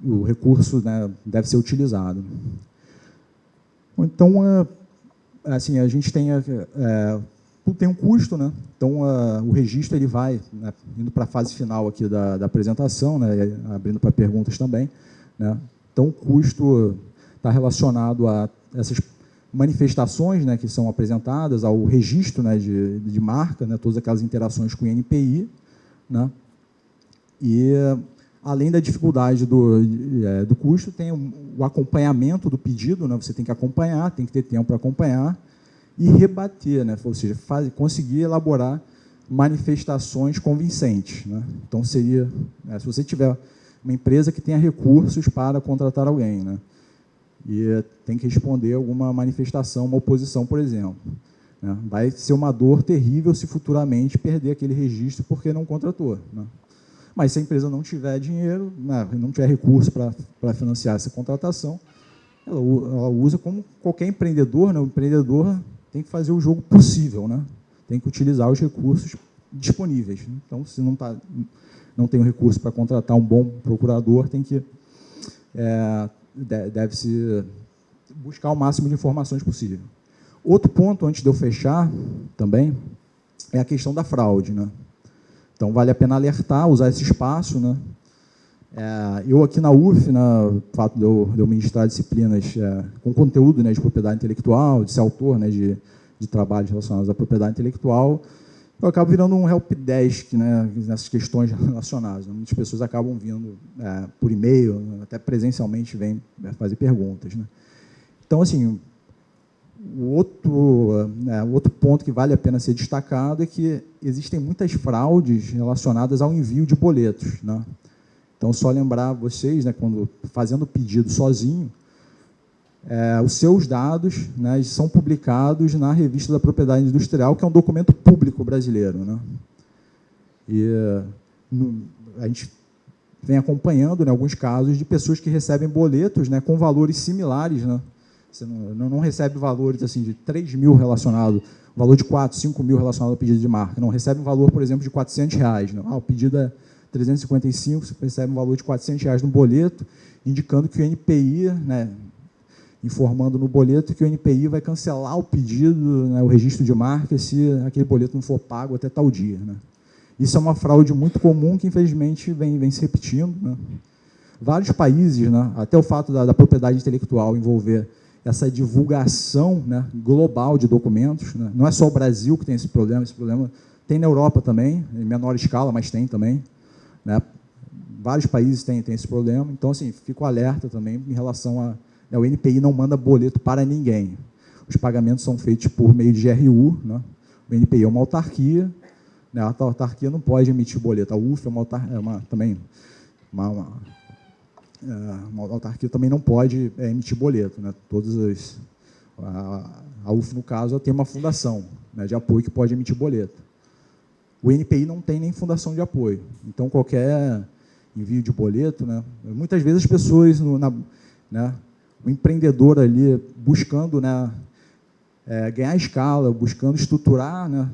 o recurso, né, deve ser utilizado. Então, assim, a gente tem um custo, né? Então, o registro ele vai, né, indo para a fase final aqui da apresentação, né, abrindo para perguntas também, né? Então, o custo está relacionado a essas manifestações, né, que são apresentadas, ao registro, né, de marca, né, todas aquelas interações com o INPI, né? E, além da dificuldade do custo, tem o acompanhamento do pedido, né? Você tem que acompanhar, tem que ter tempo para acompanhar e rebater, né? Ou seja, conseguir elaborar manifestações convincentes, né? Então, seria, né, se você tiver uma empresa que tenha recursos para contratar alguém, né, e tem que responder alguma manifestação, uma oposição, por exemplo, né? Vai ser uma dor terrível se futuramente perder aquele registro porque não contratou, né? Mas se a empresa não tiver dinheiro, né, não tiver recurso para financiar essa contratação, ela usa como qualquer empreendedor, né? O empreendedor tem que fazer o jogo possível, né? Tem que utilizar os recursos disponíveis. Então, se não tem o recurso para contratar um bom procurador, deve-se buscar o máximo de informações possível. Outro ponto, antes de eu fechar, também, é a questão da fraude, né? Então, vale a pena alertar, usar esse espaço, né? Eu aqui na UF, né, o fato de eu ministrar disciplinas com conteúdo, né, de propriedade intelectual, de ser autor, né, de trabalhos relacionados à propriedade intelectual, eu acabo virando um helpdesk, né, nessas questões relacionadas. Muitas pessoas acabam vindo por e-mail, até presencialmente vêm fazer perguntas, né? Então, assim, o outro ponto que vale a pena ser destacado é que existem muitas fraudes relacionadas ao envio de boletos, né? Então, só lembrar vocês, né, quando fazendo o pedido sozinho, os seus dados, né, são publicados na Revista da Propriedade Industrial, que é um documento público brasileiro, né? E a gente vem acompanhando, né, alguns casos de pessoas que recebem boletos, né, com valores similares, né? Você não recebe valores assim, de 3 mil relacionado, valor de 4, 5 mil relacionado ao pedido de marca. Não, recebe um valor, por exemplo, de R$400. Né? O pedido é 355, você recebe um valor de R$400 no boleto, indicando que o NPI, né, informando no boleto que o NPI vai cancelar o pedido, né, o registro de marca, se aquele boleto não for pago até tal dia, né? Isso é uma fraude muito comum que, infelizmente, vem se repetindo, né? Vários países, né, até o fato da propriedade intelectual envolver essa divulgação, né, global de documentos, né? Não é só o Brasil que tem esse problema tem na Europa também, em menor escala, mas tem também, né? Vários países têm esse problema. Então, assim, fico alerta também em relação o NPI não manda boleto para ninguém. Os pagamentos são feitos por meio de GRU, né? O NPI é uma autarquia, né? A autarquia não pode emitir boleto. A UF uma autarquia também não pode emitir boleto, né? A UF, no caso, tem uma fundação, né, de apoio que pode emitir boleto. O NPI não tem nem fundação de apoio. Então, qualquer envio de boleto, né, muitas vezes as pessoas, né, o empreendedor ali buscando, né, ganhar escala, buscando estruturar, né,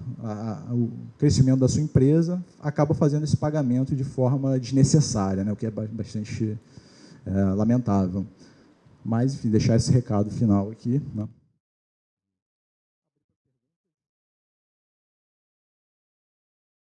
o crescimento da sua empresa, acaba fazendo esse pagamento de forma desnecessária, né, o que é bastante lamentável. Mas, enfim, deixar esse recado final aqui, né.